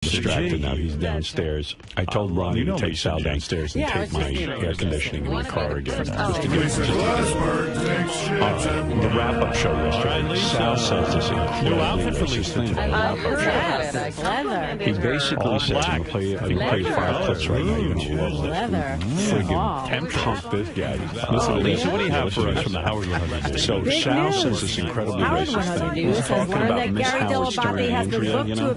Distracted now. He's downstairs. I told Ronnie to take Sal downstairs and take my air conditioning in my car again. Just to get the wrap-up show yesterday. Sal says this incredibly racist thing. He basically says, I'm going to play 5 clips right now. You're going to love this. Friggin' punk this guy. Listen to this. What do you have for us from the Howard 100? So Sal says this incredibly racist thing. He's talking about Miss Howard Stern and Andrea, you know?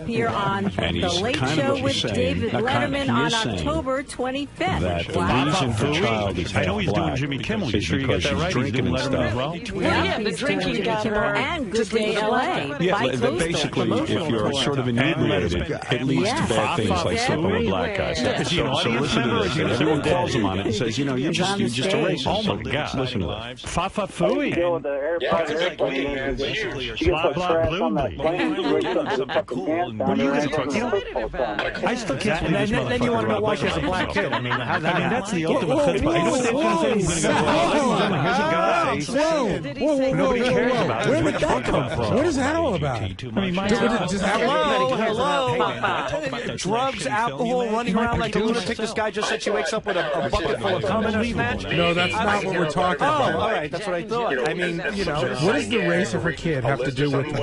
And he's Late kind Show of with David Letterman on October 25th. That the reason her child is half black doing Jimmy Kimmel. You sure you got that right? Drinking and stuff. Well? Yeah, the drinking and Good Day LA. Yeah, basically, if you're sort of inebriated, it leads to bad things like sleeping with black guys. So listen to this. Everyone calls him on it and says, you know, you're just a racist. Oh my God! Listen to that. Fa fooey. What are you guys talking about? I still can't believe this motherfucker. Then you want to know why she has a black kid. I mean, that's the ultimate chutzpah. You know what they're going to say? Here's a guy. Nobody cares about. Where did that come from? What is that all about? Hello. Drugs, alcohol, running around like a lunatic. This guy just said she wakes up with a bucket full of cum in her snatch. No, that's not what we're talking about. Oh, all right. That's what I thought. I mean, you know. What does the race of her kid have to do with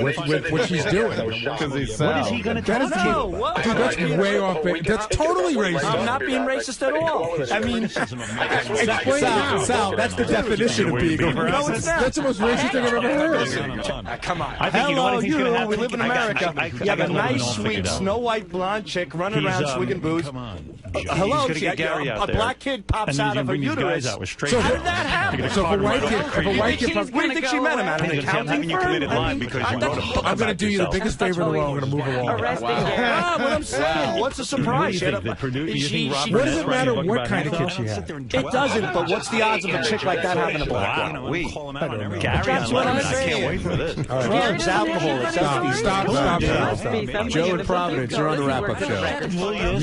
what she's doing? Because he's What is he going to tell us? Dude, that's way off base. That's totally racist. I'm not being racist at all. I mean, Sal, that's the definition of being racist. No, it's not. That's the most racist thing I've ever heard. Come on. Hello, we live in America. You have a nice, sweet, Snow White blonde chick running around swigging booze. Hello, a black kid pops out of her uterus. So how did that happen? So if a white kid, where do you think she met him at? An accounting firm? I'm going to do you the biggest favor in the world. I'm going to move along. What I'm saying, what's the surprise? What does it matter what kind of kid she had? It doesn't, but what's the odds of a chick like that having a black one? That's what I'm saying. I can't wait for this. Drugs, alcohol, Stop. Joe in Providence, you're on the wrap-up show.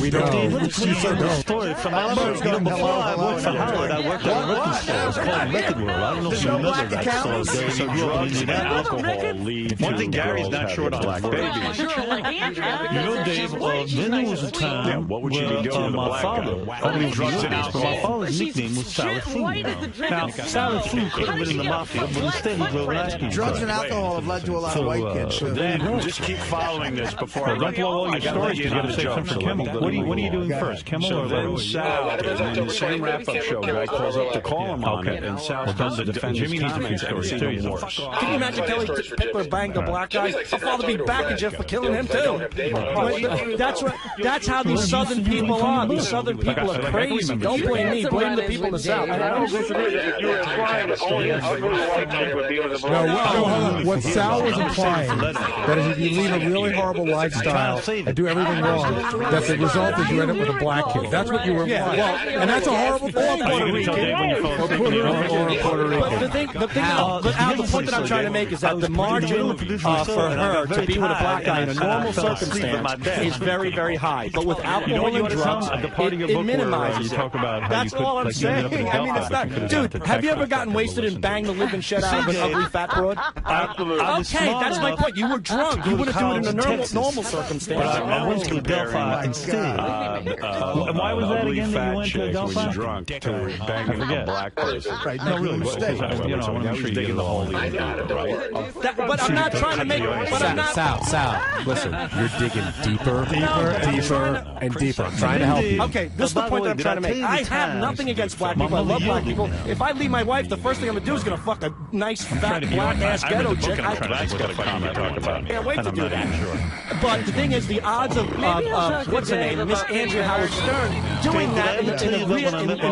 We don't. Story from Alabama. Before I worked for Howard, I worked at a record store. It's called Record World. I don't know if you remember that store. So drugs and alcohol lead to one thing Gary's not short on black babies. You know, Dave, then there was a time what would you be doing with my father owned drugs and alcohol. My father's nickname was Salafoo. Now, Salafoo could have been in the mafia, but instead he drove an ice cream drugs and alcohol have led to a lot of white kids. Then just keep following this before I don't blow all your stories. You got to save some for Kimmel. What are you doing first, Kimmel or then Sal, and then the same wrap-up show guy calls up to call him on it, and Sal's done the defense. Jimmy needs to make stories too. Can you imagine Kelly Pickler banged a black guy? I'll father be back and just for killing him too. That's how these Southern people are. These Southern people are crazy. Don't blame me. Blame the people in the South. No, what Sal was implying, that if you lead a really horrible lifestyle and do everything wrong, that the result is you end up with a black kid. That's what you were implying. And that's a horrible thing. Puerto Rican. But the point that I'm trying to make is that the margin for her to be with a black guy in a normal circumstance is very, very high. But with alcohol and drugs, it minimizes it. That's all I'm saying. I mean, it's not. Dude, have you ever gotten wasted and banged the living shit out of an ugly fat broad? Absolutely. Okay, that's my point. You were drunk. You wouldn't do it in a normal circumstance. I went to Delphi instead. Why was that again that you went to Delphi? Drunk to banging a black person. Right, no, really. I want to make sure you get the whole right? But I'm not trying to make. Sal, listen. You're digging deeper, and deeper. I'm trying to help you. Okay, this is the point that I'm trying to make. I have nothing against black people. I love black people. If I leave my wife, the first thing I'm gonna do is gonna fuck a nice fat black ass ghetto chick. I can't wait to do that. But the thing is, the odds of what's her name, Miss Andrea Howard Stern, doing that in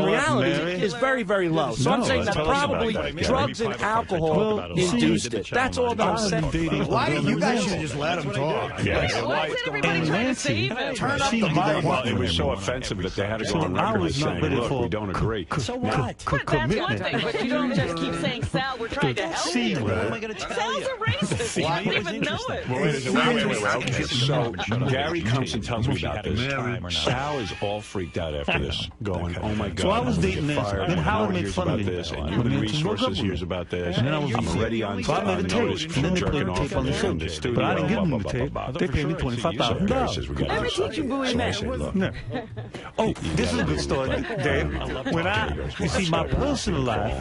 reality is very, very low. So I'm saying that probably drugs and alcohol induced it. That's all that I'm saying. Why do you guys should just let them talk? And Nancy, turn up the mic. Well, it was so offensive that they had to go on record saying, look, we don't agree. So what? Commitment. But you don't just keep saying, Sal, we're trying to help you. What am I going to tell you? Sal's a racist. You don't even know it. Wait. So Gary comes and tells me about this. Sal is all freaked out after this, going, oh my God. So I was dating Nancy. Then Howard made fun of me. This, and Human Resources hears about this. And then I was already on so I made a tape. And then they played a tape on the show. But I didn't give them the tape. They paid me $25,000. says we got Let me teach you Bowie so I man. said, look. Oh, this is a good story, Dave. When you see, my personal life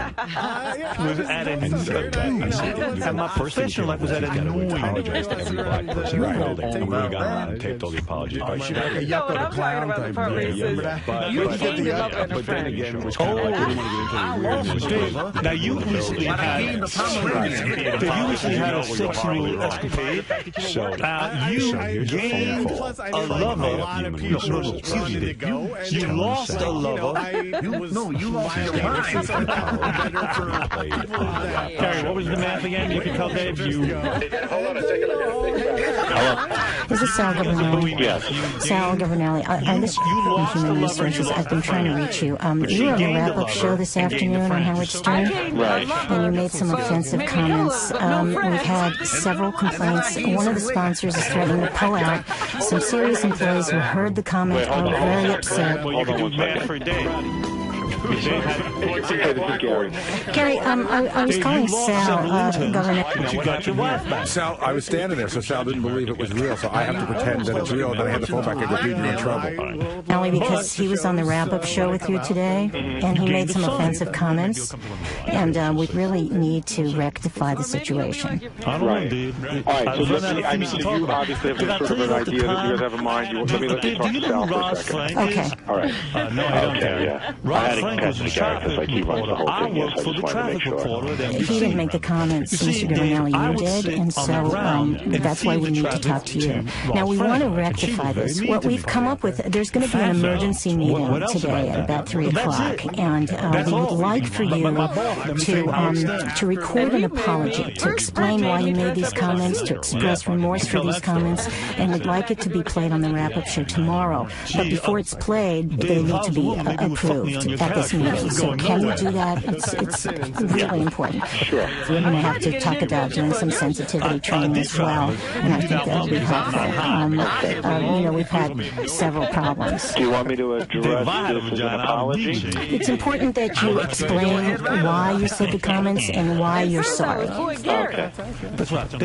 was at and my professional life was at a annoying. Apologize to every black person. We got around and taped all the apologies. Like a yucca the clown type thing. Remember that? But then again, it was kind of like we didn't want to get into the Now you recently had a sexual escapade. So you gained a lover. You lost a lover. You lost your mind. Gary, what was the math again? You can tell Dave you. Hold on a second. This is Sal Governelli. Yes. Sal Governelli. This is Human Resources. I've been trying to reach you. You were on the wrap-up show this afternoon on Howard Stern. Right. And you made some offensive comments. We've had several complaints. One of the sponsors is threatening to pull out. Some serious employees who heard the comment are very upset. Well, you can do math for a day. Gary, I was calling Sal, Governor. But you got your wife back. Sal, I was standing there, so Sal didn't believe it was real, so I have to pretend that it's real, and then I had the phone back and go, dude, you're in trouble. Only because he was on the wrap-up show with you today, and he made some offensive comments, and we really need to rectify the situation. I don't know, dude. All right, so let's see. I mean, you obviously have this sort of an idea that you guys have in mind. Let me talk to Sal for a second. Okay. All right. No, I don't care. Yeah. Ross Frank was the traffic reporter. I worked for the traffic reporter. He didn't make the comments, Mr. Governelli, you did, and so that's why we need to talk to you. Now, we want to rectify this. What we've come up with, there's going to be an emergency meeting today at about 3 o'clock, and we would like for you to record an apology, to explain why you made these comments, to express remorse for these comments, and we'd like it to be played on the wrap-up show tomorrow. But before it's played, they need to be approved at this meeting. So can you do that? It's really important. Sure. We're going to have to talk about doing some sensitivity training as well, and I think that'll be helpful. We've had several problems. Do you want me to address this as an apology? It's important that you explain why you said the comments and why you're sorry. Okay.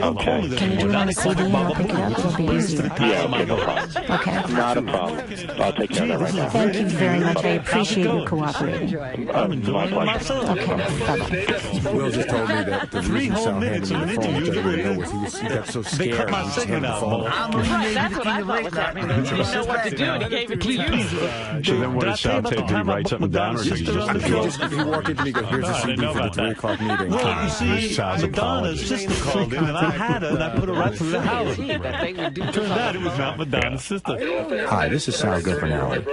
Okay. Can you do it on a CD and I'll pick it up? It'll be easier. Yeah, okay, no problem. Okay. Not a problem. I'll take care of that right now. Thank you very much. I appreciate you cooperating. My pleasure. Okay. Bye-bye. Will just told me that the reason Sal handed me the phone, which I didn't know, was he got so scared. He just handed the phone. That's what I thought was happening. He didn't know what to do, and he gave it to you. So then what did Sal take? Did he write something down, or did he just... He walked in and he goes, here's the CD for the 3 o'clock meeting. Well, you see, Madonna's sister called in, and I had her, and I put her right through the house. Turned out it was not Madonna's sister. Hi, this is Sal Governelli.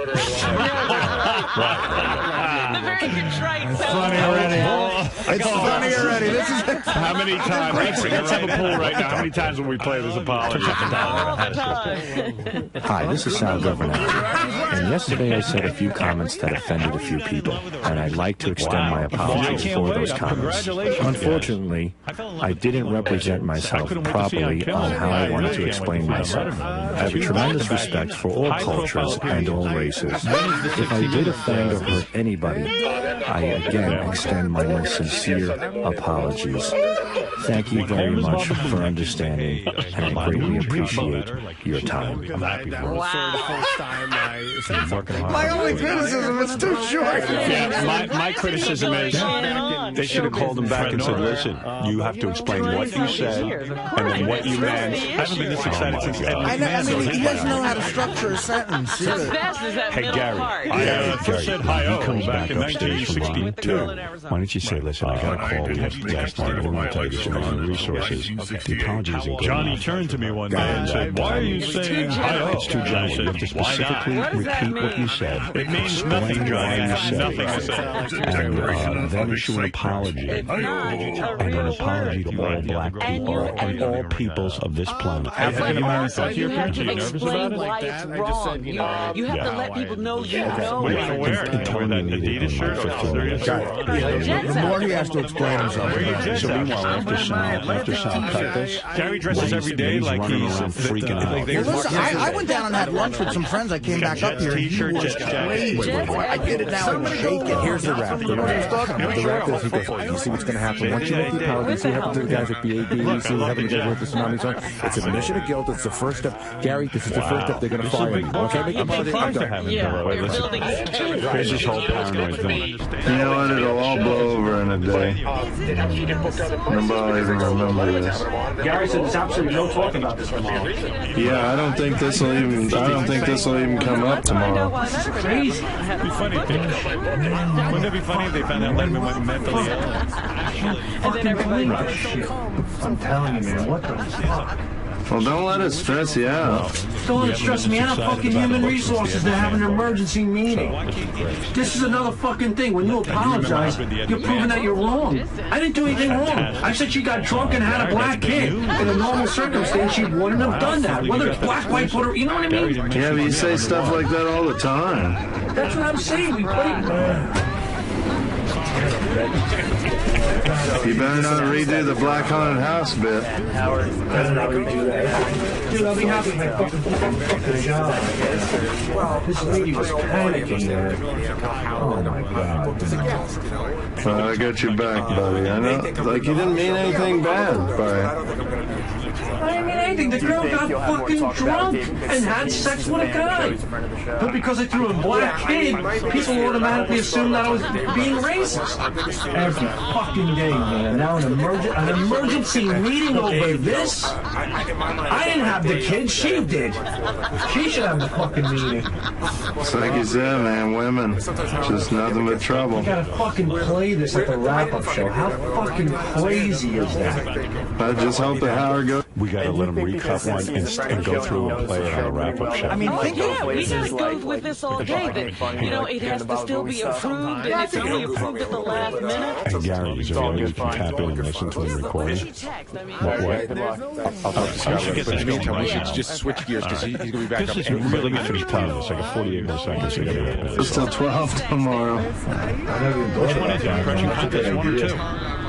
The very contrite Funny already. It's funny already. This is How many times? Let's have a poll right now. How many times will we play this apology? all the time. Hi, this is Sal Governelli. And yesterday I said a few comments that offended a few people, and I'd like to extend my apology for those comments. Unfortunately, I didn't represent myself properly on how I wanted to explain myself. I have a tremendous respect for all cultures and all races. If I did offend or hurt anybody, I again extend my most sincere apologies. Thank you very much for understanding, and I greatly appreciate your time. I'm happy for it. my only criticism is too short. Yeah, my criticism is they should have called him back and said, listen, you have to explain what you said and then what you meant. I haven't been this excited since I mean, he doesn't know how to structure a sentence. Hey, Gary. first said hi-oh back in 1962. Why don't you say, listen, I got a call last night. I want to tell you this about the resources. The apology isn't good Johnny enough. turned to me one day and said, why are you saying hi-oh? It's too Johnny. You have to specifically repeat what you said. It means nothing, Johnny. It has nothing to say. And then issue an apology. And an apology to all black people and all peoples of this planet. But also, you have to explain why it's wrong. You have to let people know you know What are you going to wear? Are you going to wear that Adidas shirt? The more he has to explain himself, So meanwhile, after Sal cut this, Gary dresses every day like he's freaking out. Well, listen, I went down and had lunch with some friends. I came back up hats, T-shirts, jet jackets. I get it now. Here's the rap. The rap is, he goes, you see what's going to happen. Once you make the apology, you see what happened to the guys at BAD, you see what happened to the guys with the tsunami song. It's an admission of guilt. It's the first step. Gary, this is the first step. They're going to fire you. Okay, make it Here's this whole paranoid thing. You know what? It'll all blow over in a day. Nobody even remember this. Gary said there's absolutely no talk about this tomorrow. Yeah, I don't think this will even come up tomorrow. Crazy. It'd be funny. Wouldn't it be funny if they found out Letterman went mentally ill? And then everybody. I'm telling you, man. What the fuck? Well, don't let it stress you out. Don't let it stress me out. Fucking human resources. They're having an emergency meeting. This is another fucking thing. When you apologize, you're proving that you're wrong. I didn't do anything wrong. I said she got drunk and had a black kid. In a normal circumstance, she wouldn't have done that. Whether it's black, white, Puerto Rican, you know what I mean? Yeah, but you say stuff like that all the time. That's what I'm saying. We play. You better not redo the Black Haunted House bit. Howard, better not redo that. Dude, I'll be happy if I fucking job. This lady was panicking there. Oh my God. Well, I got your back, buddy. I know, like you didn't mean anything bad by it. I didn't mean anything. The girl got fucking drunk and had sex with a guy. But because I threw a black kid, people automatically assumed that I was being racist. Every fucking day, man. Now an emergency meeting over this? I didn't have the kid. She did. She should have the fucking meeting. It's like you said, man. Women, just nothing but trouble. You gotta fucking play this at the wrap-up show. How fucking crazy is that? I just hope that Howard goes. We got to let him recut one and go through and play it on a wrap-up show. I mean, we just go with this all day. That, you know, it has to still be approved, and if it be approved at the last minute. And Gary, is there a way we can tap in and listen to the recording? What? I'll talk to Scott. But in the meantime, we should just switch gears because he's going to be back up. This is really going to be tough. It's like a 48 more seconds. It's till 12 tomorrow. Which one is it? Impression contest 1 or 2?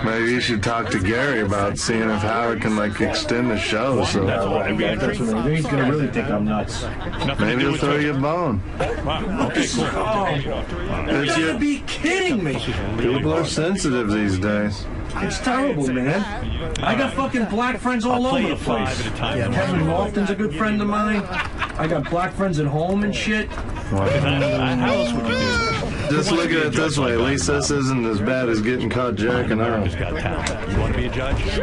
Maybe you should talk to Gary about seeing if Howard can like extend the show. So He's gonna really think I'm nuts. maybe he'll throw you a bone. Wow. Okay, cool. You gotta be kidding me. People are sensitive these days. It's terrible, man. I got fucking black friends all over the place. Kevin Lofton's a good friend of mine. I got black friends at home and shit. How else would you do it? Just look at it this way. At least this isn't as bad as getting caught jacking off. You want to be a judge?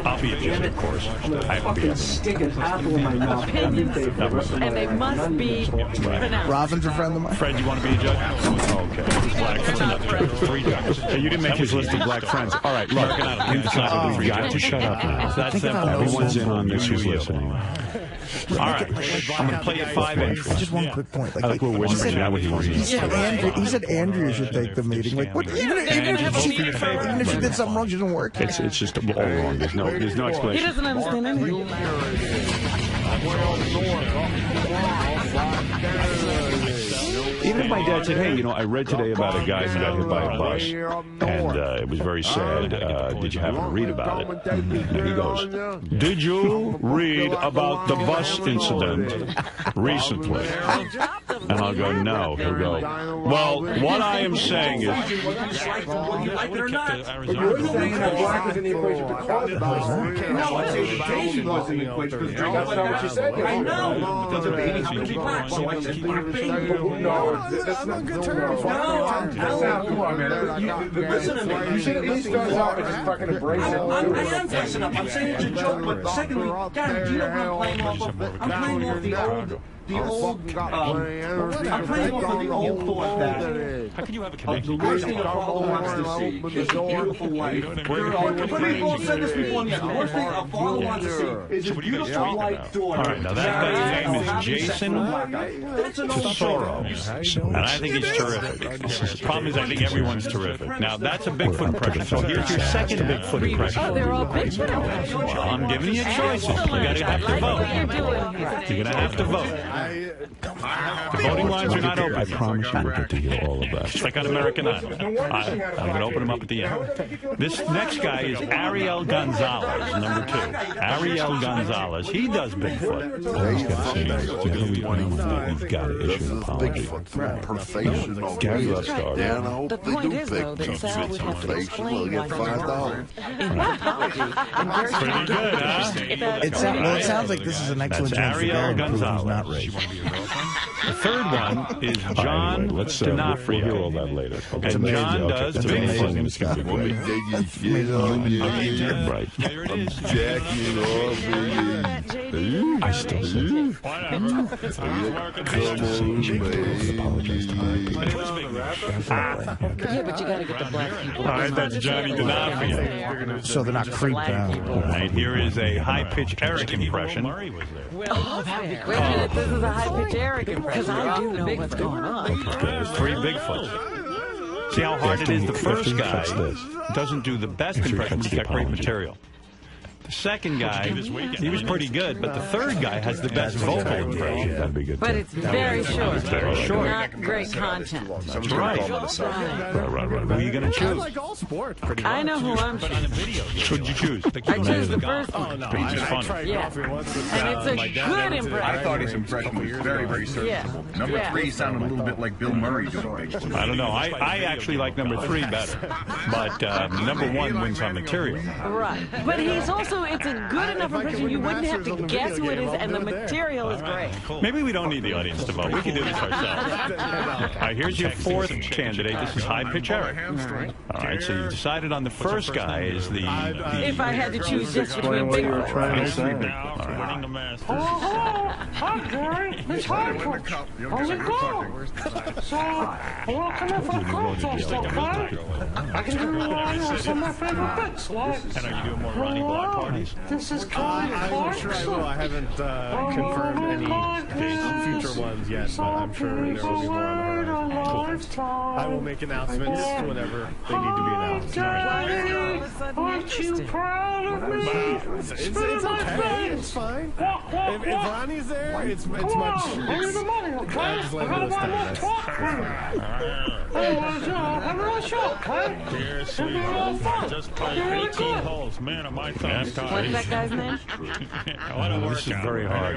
I'll be a judge, of course. I will be. Stick an apple in my mouth. And they must be pronounced. Robin's a friend of mine. Fred, you want to be a judge? Oh, okay. That's enough. 3 judges. Hey, you didn't make his list of black friends. All right, look, you've got to shut up now. That's Everyone's in on this who's listening. All right, I'm going to play you 5 entries. Just one quick point. I like we're whispering now what he wants to say. He said Andrea should take the meeting. Like, what? Even if she did something wrong, she doesn't work. It's just all wrong. There's no explanation. He doesn't understand anything. Even if my dad said, hey, you know, I read today about a guy who got hit by a bus, and it was very sad. Did you happen to read about it? And he goes, did you read about the bus incident recently? And I'll go, no. He'll go, well, what I am saying is... Whether you like it or not. But you're saying that black was in the equation to cause the bus. No, it's education was in the equation. That's not what you said. I know. Because the baby happened to be black, so I said black baby. No, that's not good terms. No, I'm telling you. Come on, man. Listen to me. You should at least start off and just fucking embrace it. I am dressing up. I'm saying it's a joke, but secondly, Gary, do you know what I'm playing off of? I'm playing off the old... I'm playing off of the old thought that how can you have a connection? the worst thing a father wants to see is a beautiful wife. But we've all said this before. The worst thing a father wants to see is a beautiful white daughter. All right, now that guy's name is Jason Tesoro, and I think he's terrific. The problem is I think everyone's terrific. Now, that's a Bigfoot impression. So here's your second Bigfoot impression. Oh, they're all Bigfoot impressions. I'm giving you choices. You're going to have to vote. You're doing here. You're going to have to vote. The voting lines are not open. I promise you we'll get to hear all of that. Just like on American Idol. I'm going to open them up at the end. This next guy is Ariel Gonzalez, number 2. Ariel Gonzalez. He does Bigfoot. All he's got to say is, he's got to issue an apology. Gary got started. The point is, though, that Sal would have to explain why $5 in the apology. Pretty good, huh? It sounds like this is an excellent chance for Gary to prove he's not racist. The third one is John D'Onofrio. We'll hear all that later. And John does Bigfoot. Right. There it is. Jacking off. I still say Yeah, but you got to get the black people. All right, that's Johnny D'Onofrio. So they're not creeped out. All right, here is a high-pitched Eric impression. Oh, that'd be great. This is a high-pitched Eric because I do know what's going on. There's 3 Bigfoots. See how hard it is? The first guy doesn't do the best impression. He's got great material. The second guy, he was pretty good, but the third guy has the best vocal impression. That'd be good. But it's very short. It's very short. Not great content. That's right. Right. Who are you going to choose? I like all sports, pretty much. I know who I'm choosing. Who'd you choose? I chose the first one. He's just funny. Yeah. And it's a good impression. I thought his impression was very, very serviceable. Number 3 sounded a little bit like Bill Murray doing Bigfoot. I don't know. I actually like number 3 better. But number 1 wins on material. Right. But he's also, it's a good enough impression you wouldn't have to guess who it is, and the material is great. Maybe we don't need the audience to vote. We can do this ourselves. All right, here's your 4th candidate. This is High Pitch Eric. All right, so you decided on the first guy is the if I had to choose just between what you were trying to say. Hi, Gary. It's High Pitch. How's it going? So, welcome in for the contest, okay? I can do some of my favorite bits, like... And are you doing more Ronnie Block parties? This is Kelly I'm sure I will. I haven't confirmed any future ones yet, but I'm sure there will be more on the horizon. I will make announcements whenever they need to be announced. Aren't you proud of me? It's okay. It's fine. If Ronnie's there, it's much. Give me the money, okay? I gotta buy more talk cream. Have a real show, okay? Dear sweetheart, just played 18 holes. Man, am I thumbs tied. What's that guy's name? This is very hard.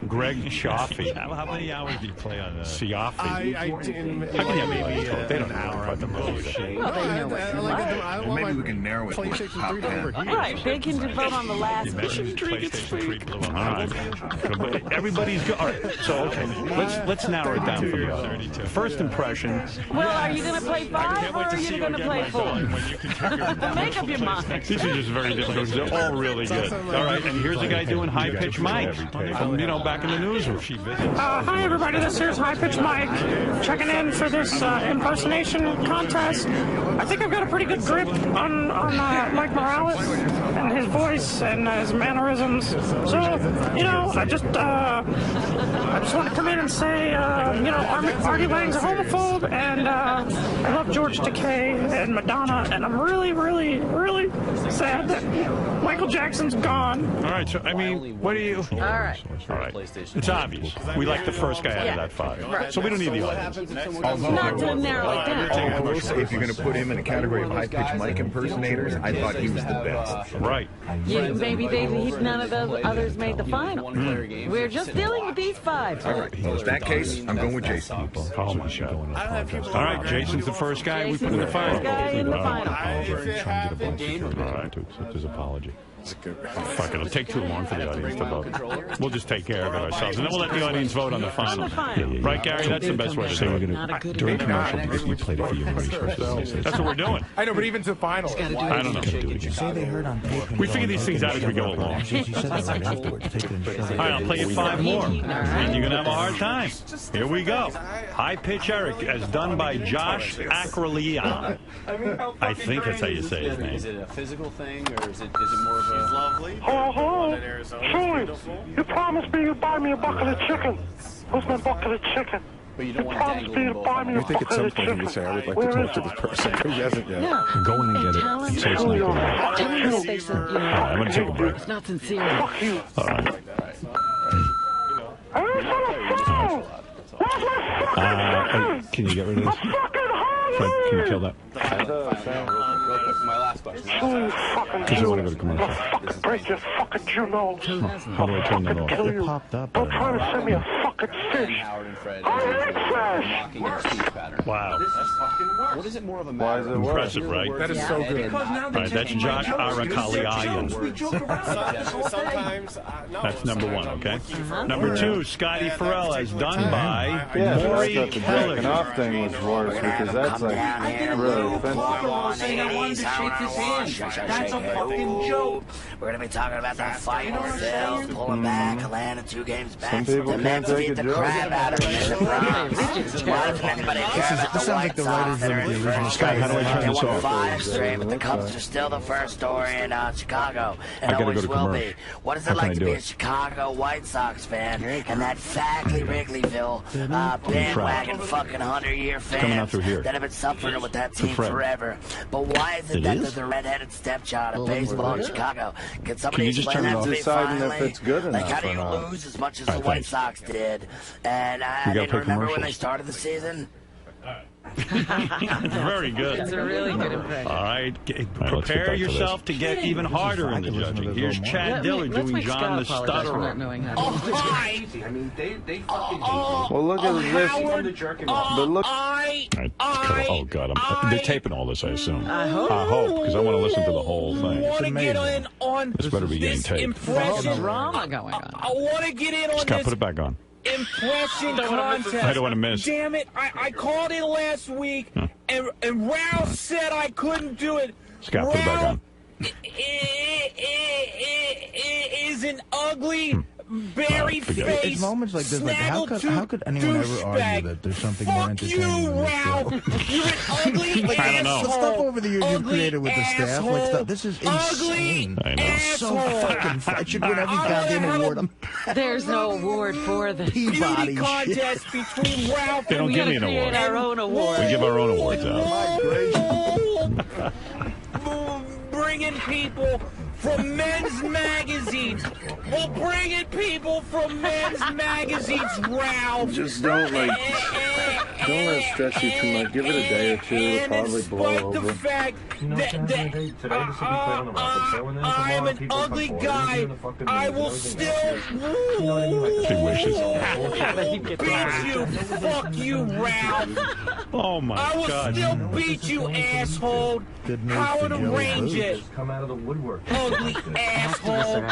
Greg Chaffee. How many hours do you play on Siafi? I didn't. How can you maybe they don't know about the movie. Well, they know what you like. Maybe we can narrow it to top 10. All right, they can vote on the last one. All right. Everybody's good. All right. So okay, let's narrow it down for the other. First impression. Well, are you going to play 5 or are you going to play 4? Make up your mind. These are just very difficult. They're all really good. All right, and here's a guy doing High Pitch Mike from back in the newsroom. Hi everybody, this here's High Pitch Mike checking in for this impersonation contest. I think I've got a pretty good grip on Mike Morales and his voice and his mannerisms. So I just want to come in and say Artie Lang's a homophobe, and I love George Takei and Madonna, and I'm really, really, really sad that Michael Jackson's gone. All right, so what do you? All right. It's obvious. We like the first guy out of that 5. Right. So we don't need the audience. Not to narrow it down. Also, if you're going to put him in a category of high-pitched Mike impersonators, I thought he was the best. Right. Yeah, maybe none of the others made the final. We're just dealing with these 5. All right. Well, in that case, I'm going with Jason. Oh my God. All right, Jason's the first guy we put in the final. Guy in the final. All right, to accept his apology. Fuck it, it'll take too long for the audience to vote. We'll just take care of it ourselves, and then we'll let the audience vote on the final. Right, Gary? That's the best way to do it. During commercial, you played it for you. That's what we're doing. I know, but even to the final. I don't know. Say they heard on tape. We figure these things out as we go along. All right, I'll play you 5 more, and you're going to have a hard time. Here we go. High Pitch Eric, as done by Josh Acrolian. I think that's how you say his name. Is it a physical thing, or is it more of a... Hello. Chewy, you promised me you'd buy me a bucket of chicken. Where's my bucket of chicken? But you don't want promised me to buy me a You think at bucket some of point he chicken. would say, I would like to talk to this person, but he hasn't yet. Go in and get it. And say it's not good. I'm going to take a break. It's not sincere. Fuck you. All right. Can you get rid of this? Fred, can you kill that? My last question. Because I want to go to commercial. Break your fucking Juno. How do I turn that off? It popped up. Don't try to send me a fucking fish. Howard and Fred. Mocking your speech pattern. Wow. This is fucking worse. What is it more of a matter? Why is it Impressive, right? That is so good. All right, that's Josh Arakaliayan. Sometimes, no. That's number one, okay? Number two, Scotty Farrell, as done by Yeah, Maury the jacking off thing was worse because that's like really offensive. That's a fucking joke. We're going to be talking about the fight Phil pulling back, landing 2 games back. Some people The can't Mets take beat a the joke. crap out of them in the Bronx. Why doesn't anybody care about the This sounds like White the Sox? writers of They're the in original first Scott, how do I place. turn They this won off? 5 straight, but the Cubs are still the first story in Chicago, and I gotta always go to will be. commercial. What is How it can I like to do be it? a Chicago White Sox fan and that Fagley Wrigleyville bandwagon fucking 100-year coming out fans through here. that have been suffering with that For team Fred. forever? But why is it It that is? the redheaded stepchild of baseball in Chicago? Can somebody you just explain turn it that off? to me Deciding if finally? it's good Like, enough how do or you not. lose as much as All the right, White thanks. Sox did? And I We gotta didn't play remember when commercials. they started the season. Very good. It's a really good impression. All right, let's get prepare back to yourself to get even harder in the judging. Here's Chad Diller Let's doing make John the Scott apologize for Stutterer. not knowing how to do I mean, they fucking hate Well, look at this. But look. Oh, God. They're taping all this, I assume. I hope. Because I want to listen to the whole thing. I want to get in on This better be getting taped. There's drama going on. I want to get in on Scott, this put it back on. impression contest. I don't want to miss. Damn it! I called in last week, and Ralph said I couldn't do it. Scott, put it back on. Is an ugly, berry face. It's moments like this, like how could anyone ever argue that there's something more entertaining than this show? You're an ugly Like, I don't know. the stuff over the years you've Ugly created with the staff, like stuff, this is insane. I know. It's so fucking fun. It should win every goddamn award. There's no award for this. Peabody beauty contest between Ralph They don't We give gotta me an create award. our own award. We give our own awards out. Bringing people from men's magazines. We'll bring in people from men's magazines, Ralph. Just don't let it stress you too much. Give it a day or two. It'll probably blow The over. fact that I'm an ugly guy, I will still Big wishes. beat you. Fuck you, Ralph. Oh, my I will God. still beat you, asshole. Howard arrange it. come out of the woodwork. Ugly asshole.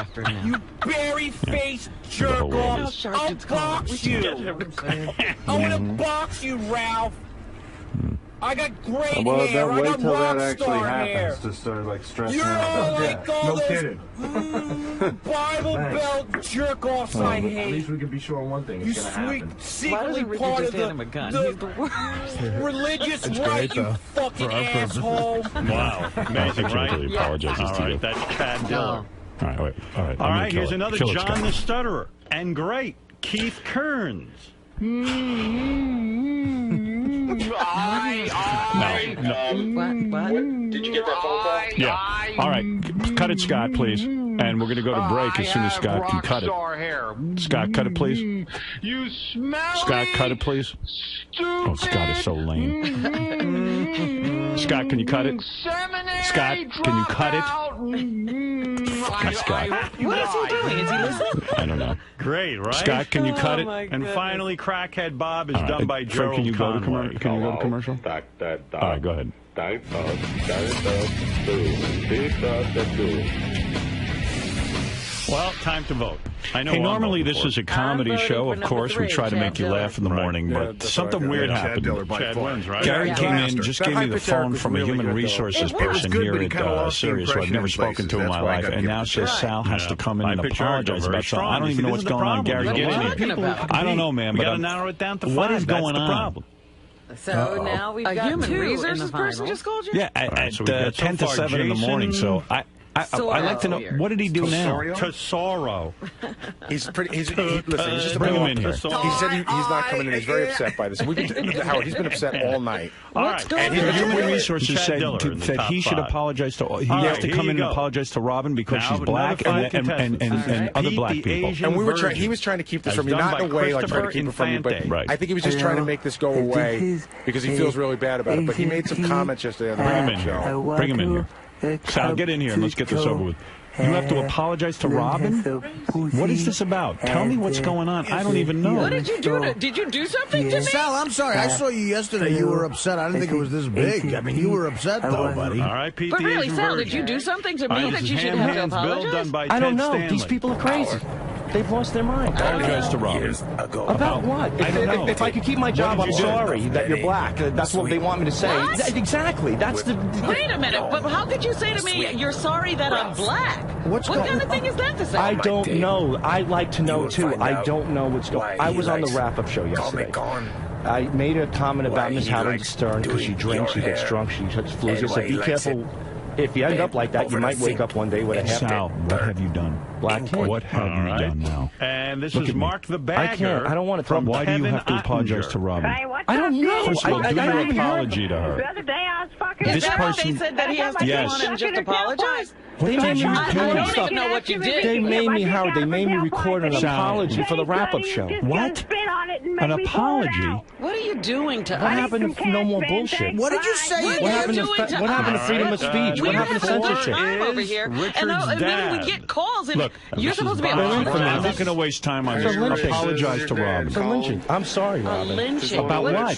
You berry-faced jerk off. I'll box you. I'm gonna box you, Ralph. I got great Well, hair. then I wait got till that rock actually star happens hair. to start like stressing You're out. all like all No those kidding. Bible Belt jerk-offs I At hate. least we can be sure on one thing. You It's gonna sweet, happen. secretly part of hand him a gun? He's the worst. the religious It's right, great, you though, fucking for our purposes. asshole. Wow. Amazing, right? He apologizes All to you. right, that's Chad Diller. All right, wait. All right, All right, here's another Kill it, John Scott. the Stutterer. And great, Keith Kearns. What? Did you get that phone call? Yeah. All right. Cut it, Scott, please. And we're going to go to break as soon as Scott can cut it. Scott, cut it, please. You smell Scott, cut it, please. Oh, Scott is so lame. Scott, can you cut it? Scott, can you cut it? Fucking Scott. What is he doing? Is he listening? I don't know. Great, right? Scott, can you cut it? my And goodness. finally, Crackhead Bob is All right. done by Fred, Gerald can you go to Conway. Can you go to commercial? All right, go ahead. Well, time to vote. I know. Hey, I'm normally voting this for. is a comedy voting show. for Of number course, we 3, try to Chad make you Diller. laugh in the morning, but something weird happened. Chad wins, right? Gary came in, Disaster. just That gave me the hypothetical phone was from a really human good, though. resources It was person good, here but he at kinda lost the Sirius, who I've impression never in spoken places. to in That's my why I life, gotta and give now it says to Sal has to come in I and picture Eric apologize very about something. strong. I don't even know This what's is the going on. problem. Gary, What get are in you here. talking about? I don't know, man, We but gotta I'm- narrow it down to what 5. is That's going the on? problem. So now we've got human two resources in the person finals. just called you? Yeah, All right, at so we've got so 10 to far 7 in the morning, Jason, so I I'd like to know, what did he do now? Tesoro. He's pretty. Listen, he's just Bring him in here. He said he's not coming in. He's very upset by this. Howard, he's been upset all night. All right. And Human Resources said he should apologize to. He has to come in and apologize to Robin because she's black and other black people. And he was trying to keep this from me, not in a way like trying to keep it from you, but I think he was just trying to make this go away because he feels really bad about it. But he made some comments yesterday on the show. Bring him in here. Sal, get in here and let's get this over with. You have to apologize to Robin? What is this about? Tell me what's going on. I don't even know. What did you do? Did you do something to me? Sal, I'm sorry. I saw you yesterday. You were upset. I didn't think it was this big. I mean, you were upset, though, buddy. All right, Pete. But really, Sal, did you do something to me that you should have to apologize? I don't know. These people are crazy. They've lost their mind. Apologize to Robin. About what? I don't know. If I could keep my job, I'm sorry that you're black. That's what they want me to say. Exactly. That's the. Wait a minute. But how could you say to me, you're sorry that I'm black? What kind of thing is that to say? I don't know. I'd like to know, too. I don't know what's going on. I was on the wrap-up show yesterday. I made a comment about Miss Howard Stern because she drinks, she gets drunk, she has flus. I said, be careful. If you end up like that, you might wake up one day with a half. Sal, what have you done? Black kid. What have you done now? And this is Mark the Bagger. I can't. I don't want to talk. Why do you have to apologize to Robin? I don't know. First of all, do your apology to her. The other day I was fucking. Is that what they said that he has to go on and just apologize? They made me I don't even know what you did. They made me, Howard, they made me record an apology for the wrap-up show. What? An apology? What are you doing to us? What happened to no more bullshit? What did you say? What happened to freedom of speech? What happened to censorship? Over here, and then we get calls, and you're supposed to be. I'm not going to waste time on this. Apologize to Robin. For lynching. I'm sorry, Robin. About what?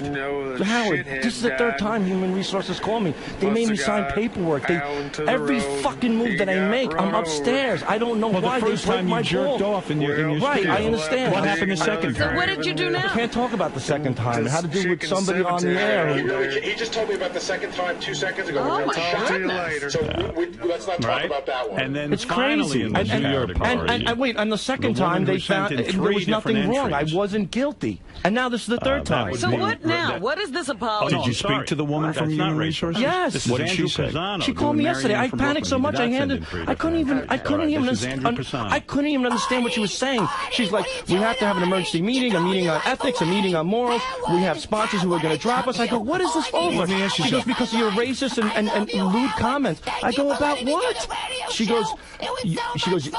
Howard, this is the third time Human Resources called me. They made me sign paperwork. Every fucking move that I make, I'm upstairs. I don't know why they break my jerked off in your right, I understand. What happened the second time? So what did you do now? I can't talk about the second time. It had to do with somebody on the air. He just told me about the second time 2 seconds ago. Oh my goodness. So let's not talk about that one. And then it's crazy. And wait, on the second time they found there was nothing wrong. I wasn't guilty. And now this is the third time. So what now? What is this apology? Did you speak to the woman from Human Resources? Yes. What did she say? She called me yesterday. I panicked so much I couldn't even understand what she was saying. She's like, we have to have an emergency meeting, a meeting on ethics, a meeting on morals. We have sponsors who are going to drop us. I go, what is this over? She goes, because of your racist and lewd comments. I go, about what? She goes,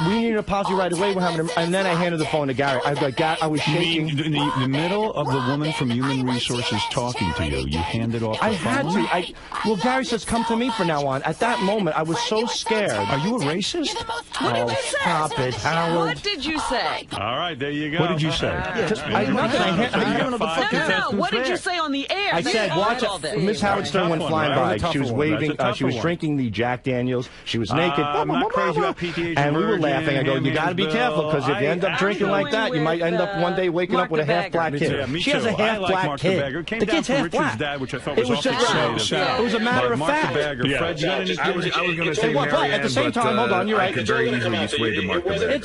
we need an apology right away. We're having, and then I handed the phone to Gary. I was like, I was shaking. In the middle of the woman from Human Resources talking to you, you handed off the phone? I had to. Well, Gary says, come to me from now on. At that moment, I was so scared. Are you a racist? What stop it, Howard. What did you say? All right, there you go. What did you say? I don't know the fucking No. What did you say on the air? I said, watch it. Miss Howard Stern went flying by. She was waving. She was drinking the Jack Daniels. She was naked. I'm not crazy about PTH. And we were laughing. I go, you got to be careful because if you end up drinking like that, you might end up one day waking up with a half black kid. She has a half black kid. The kid's half black. It was just it was a matter of fact. I was going to say at the same time, hold on, you're right. I could very easily just wave to Mark the Bagger.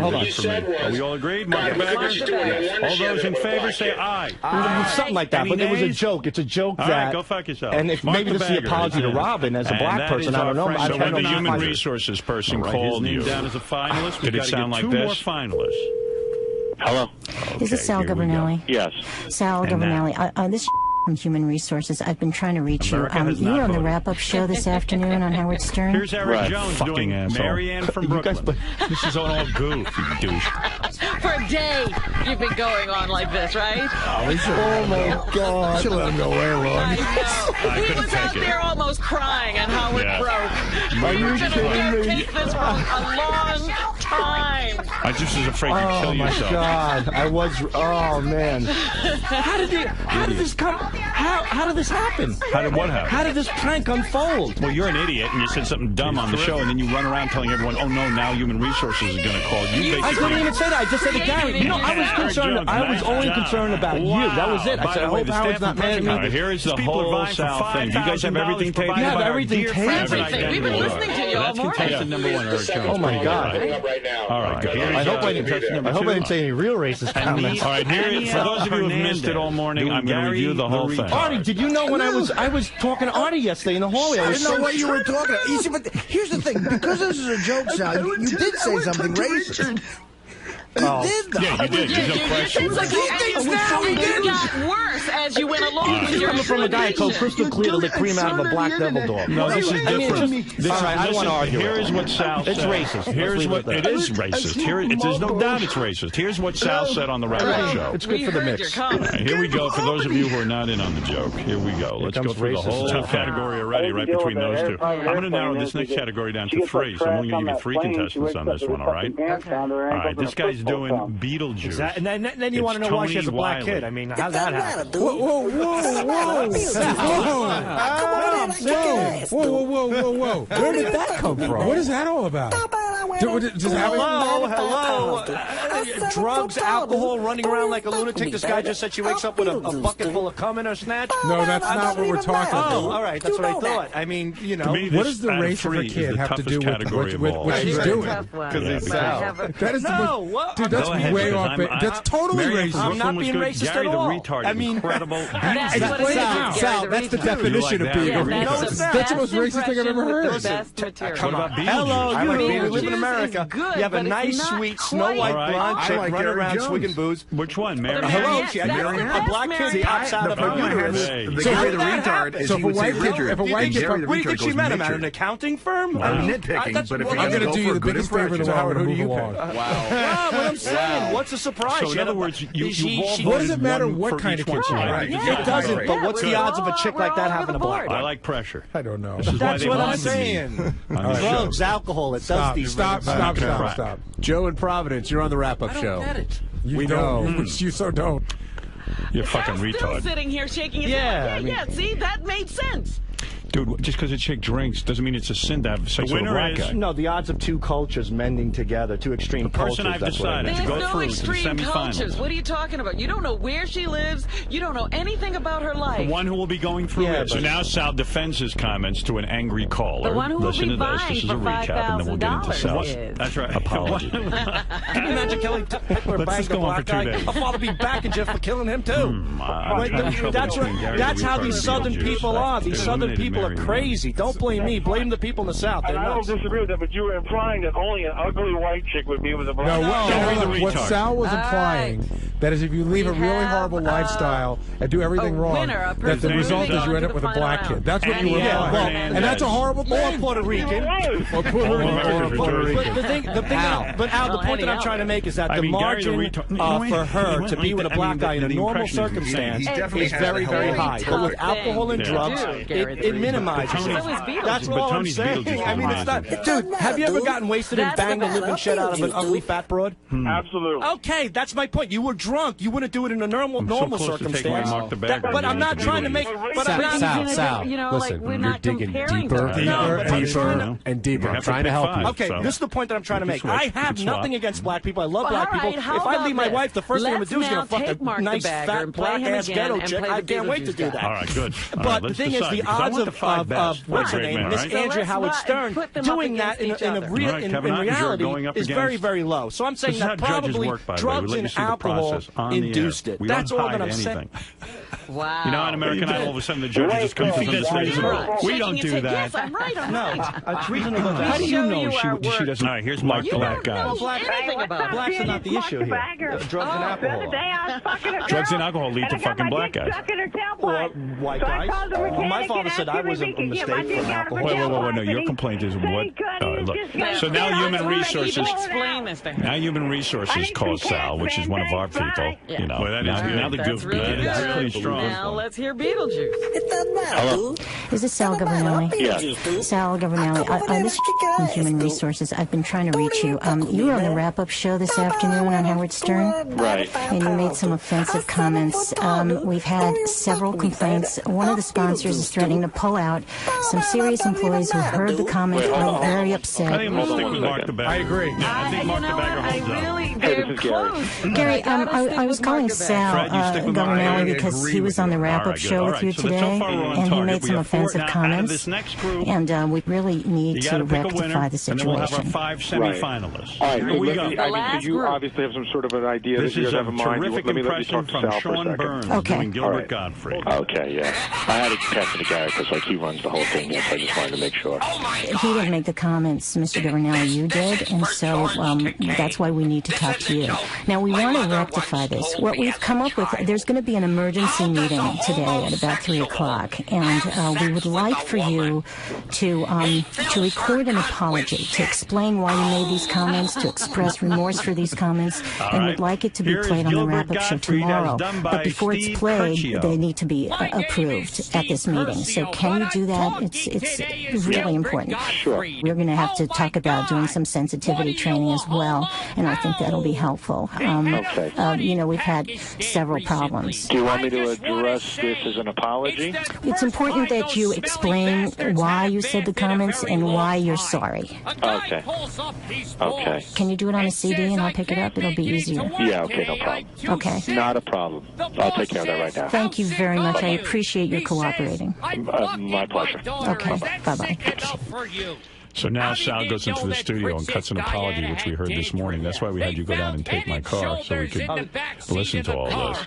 Hold on. Are we all agreed? Mark the Bagger? All those in favor say aye. Something like that, but it was a joke. It's a joke that... All right, go fuck yourself. And if maybe this is the apology to Robin as a black person, I don't know. So when the Human Resources person called you, down as a finalist, did it sound like this? 2 more finalists. Hello? Is this Sal Governelli? Yes. Sal Governelli. This from Human Resources. I've been trying to reach you. You were on the wrap-up show this afternoon on Howard Stern. Here's Eric Jones doing Marianne from Brooklyn. This is all goof, you douche. For a day, you've been going on like this, right? Oh my God! Should let him go way long. He was out there almost crying on how it broke. Are You were you going to kidding me? take this for a long time. I just was afraid you'd kill yourself. Oh my God! I was. Oh man! How did this come? How did this happen? How did what happen? How did this prank unfold? Well, you're an idiot, and you said something dumb on the show, and then you run around telling everyone, "Oh no, now Human Resources is going to call you." I couldn't even say that. I just said to Gary. You know, I was only concerned about you. That was it. I said, I hope Howard's not mad at me. All right, here is the whole South thing. You guys have everything taped? You have everything taped? Everything. We've been listening to you all morning. That's number one, Eric Jones. Oh, my God. All right, good. I hope I didn't say any real racist comments. All right, here, for those of you who have missed it all morning, I'm going to review the whole thing. Artie, did you know when I was talking to Artie yesterday in the hallway? I didn't know what you were talking about. You see, but here's the thing. Because this is a joke, Sal, you did say something racist. You did, though. Yeah, you did. There's no question. It's like it got worse as you went along. You're coming from a Diet Coke crystal clear to lick cream out of a black devil dog. No, this is different. All right, I don't want to argue. Here is what Sal said. It's racist. Here's what it is racist. There's no doubt it's racist. Here's what Sal said on the wrap-up show. It's good for the mix. Here we go. For those of you who are not in on the joke, here we go. Let's go through the whole category already, right between those two. I'm going to narrow this next category down to 3, so I'm only going to give you 3 contestants on this one, all right? All right, this guy's doing Beetlejuice. And then you want to know why she has a black kid. I mean, how's that happen? Whoa. Where did that come from? What is that all about? Hello. Drugs, alcohol, running around like a lunatic. This guy just said she wakes up with a bucket full of cum in her snatch. No, that's not what we're talking about. Oh, all right. That's what I thought. I mean, you know. What does the race of her kid have to do with what she's doing? Because it's Sal. That is dude, that's way off. That's totally racist. I'm not being racist at all. I mean, incredible. Sal, that's the definition of being a racist. That's the most racist thing I've ever heard. Come on. Hello, you live in America. You have a nice, sweet, Snow White blonde chick running around swigging booze. Which one? Mary? Hello, she had a black kid pops out of her uterus. The Gary the retard is he would say if a white kid, what do you think she met him at? An accounting firm? I'm nitpicking, but if I'm going to do you the biggest favor in the world. Who do you pick? Wow, what I'm saying. What's the surprise? So in other words, what does it matter what kind of kid she is? It doesn't, but what's the odds of a chick like that having a black one? I like pressure. I don't know. That's what I'm saying. Drugs, alcohol, it does these things. Stop. Joe in Providence, you're on the wrap-up show. I don't get it. We know. You so don't. You're fucking retard. Still sitting here shaking his head. Yeah, see, that made sense. Dude, just because a chick drinks doesn't mean it's a sin to have sex with a black guy. No, the odds of two cultures mending together, two extreme cultures. The person I've decided to go through to the semifinals. What are you talking about? You don't know where she lives. You don't know anything about her life. The one who will be going through it. So now Sal defends his comments to an angry caller. The one who Listen will be to this. This is a recap, and then we'll get into Sal's That's right. apology. Can you imagine Kelly Pickler banged a black guy? Her father be back in jail for killing him, too. That's how these Southern people are. These Southern people are crazy. Don't blame me. Blame the people in the South. I don't disagree with that, but you were implying that only an ugly white chick would be with a black guy. No, what Sal was implying, that is if you leave a really horrible lifestyle and do everything wrong, that the result is you end up with a black kid. That's what you were implying. And that's a horrible thing. Or Puerto Rican. Or Puerto Rican. But Al, the point that I'm trying to make is that the margin for her to be with a black guy in a normal circumstance is very, very high. But with alcohol and drugs, it minimizes. That's all I'm saying. I mean, it's not. Dude, have you ever gotten wasted and banged the living shit out of an ugly fat broad? Absolutely. Okay, that's my point. You were drunk. You wouldn't do it in a normal circumstance. But I'm not trying to make. Sal, listen, you're digging deeper and deeper. I'm trying to help you. Okay, this is the point that I'm trying to make. I have nothing against black people. I love black people. If I leave my wife, the first thing I'm going to do is going to fuck a nice, fat, black-ass ghetto chick. I can't wait to do that. All right, good. But the thing is, the odds of what's her name, Miss Andrea Howard Stern, doing that in reality is very, very low. So I'm saying that probably drugs and alcohol induced it. That's all that I'm saying. Wow. You know, on American Idol, all of a sudden the judges just come to this reasonable. We don't do that. Yes, I'm right. No, it's reasonable. How do you know she doesn't? All right, here's my black guy. Blacks are not the issue here. Drugs and alcohol. Drugs and alcohol lead to fucking black guys. Or white guys. Well, my father said I was a mistake from alcohol. Wait, no. Your complaint is what? Look. So now Human Resources. Now Human Resources calls Sal, which is one of our people. You know. Now the goof begins. strong. Now let's hear Beetlejuice. Hello. Is this Sal Governelli? Yes. Sal Governelli. This is from Human Resources. I've been trying to reach you. You were on the wrap-up show this afternoon on Howard Stern. Right. And you made some offensive comments. We've had several complaints. One of the sponsors is threatening to pull out. Some serious employees who heard the comments are very upset. I think we'll stick with Mark the Bagger. I agree. Yeah, I think Mark the Bagger holds up. Hey, this is Gary. Gary, I was calling Sal Governelli because he was on the wrap-up show with you today, and he made some offensive comments. And we really need to rectify the situation. And then we'll have our 5 semifinalists. All right, Here we go. I mean, so you obviously have some sort of an idea that you guys have in mind. This is a terrific impression from Sean Burns doing Gilbert Gottfried. Okay, yeah. I had to pass it to Gary because he runs the whole thing. Yes, I just wanted to make sure. He didn't make the comments, Mr. Governelli, you did, and so that's why we need to talk to you. Now, we want to rectify this. What we've come up with, there's going to be an emergency meeting today at about 3 o'clock, and we would like for you to record an apology, to explain why you made these comments, to express remorse for these comments, and would like it to be played on the wrap-up show tomorrow. But before it's played, they need to be approved at this meeting. So can you do that? It's really important. Sure. We're going to have to talk about doing some sensitivity training as well, and I think that'll be helpful. We've had several problems. Do you want me to address this as an apology? It's important that you explain why you said the comments and why you're sorry. Okay. Okay. Can you do it on a CD and I'll pick it up? It'll be easier. Yeah, okay, no problem. Okay. Not a problem. I'll take care of that right now. Thank you very much. I appreciate your cooperating. My pleasure. Okay. Bye-bye. So now Sal goes into the studio and cuts an apology, which we heard this morning. That's why we had you go down and take my car so we could listen to all this.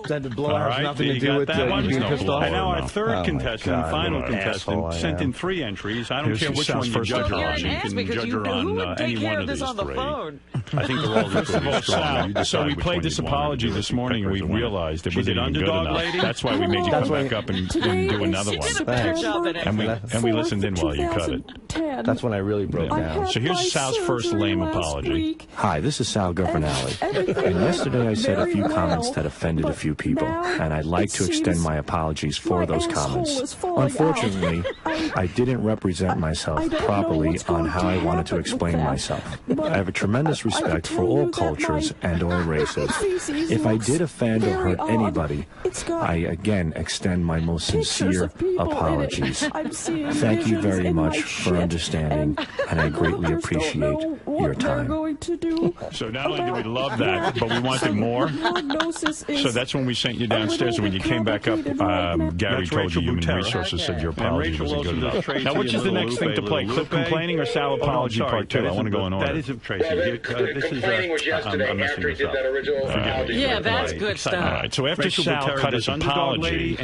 That the blowout has nothing to do with you being pissed off. And now our third contestant, final contestant, sent in 3 entries. I don't care which one you judge her on. You can judge her on any one of these 3. I think they're all equally strong. So we played this apology this morning, and we realized it wasn't even good enough. That's why we made you come back up and do another one. And we listened in while you cut it. That's when I really broke down. So here's Sal's first lame apology. Hi, this is Sal Governelli. And yesterday I said a few comments that offended a few people, and I'd like to extend my apologies for those comments. Unfortunately, I didn't represent myself properly on how I wanted to explain myself. I have a tremendous respect for all cultures and all races. If I did offend or hurt anybody, I again extend my most sincere apologies. Thank you very much for understanding, and I greatly appreciate your time. So not only do we love that, but we wanted more. So that's when we sent you downstairs, and when you came back up, Gary told you Human Resources said your apology wasn't good enough. Now, which is the next thing to play? Clip complaining or Sal apology part 2? I want to go in order. That isn't Tracy. This is I'm messing this up. Yeah, that's good stuff. All right, so after Sal cut his apology,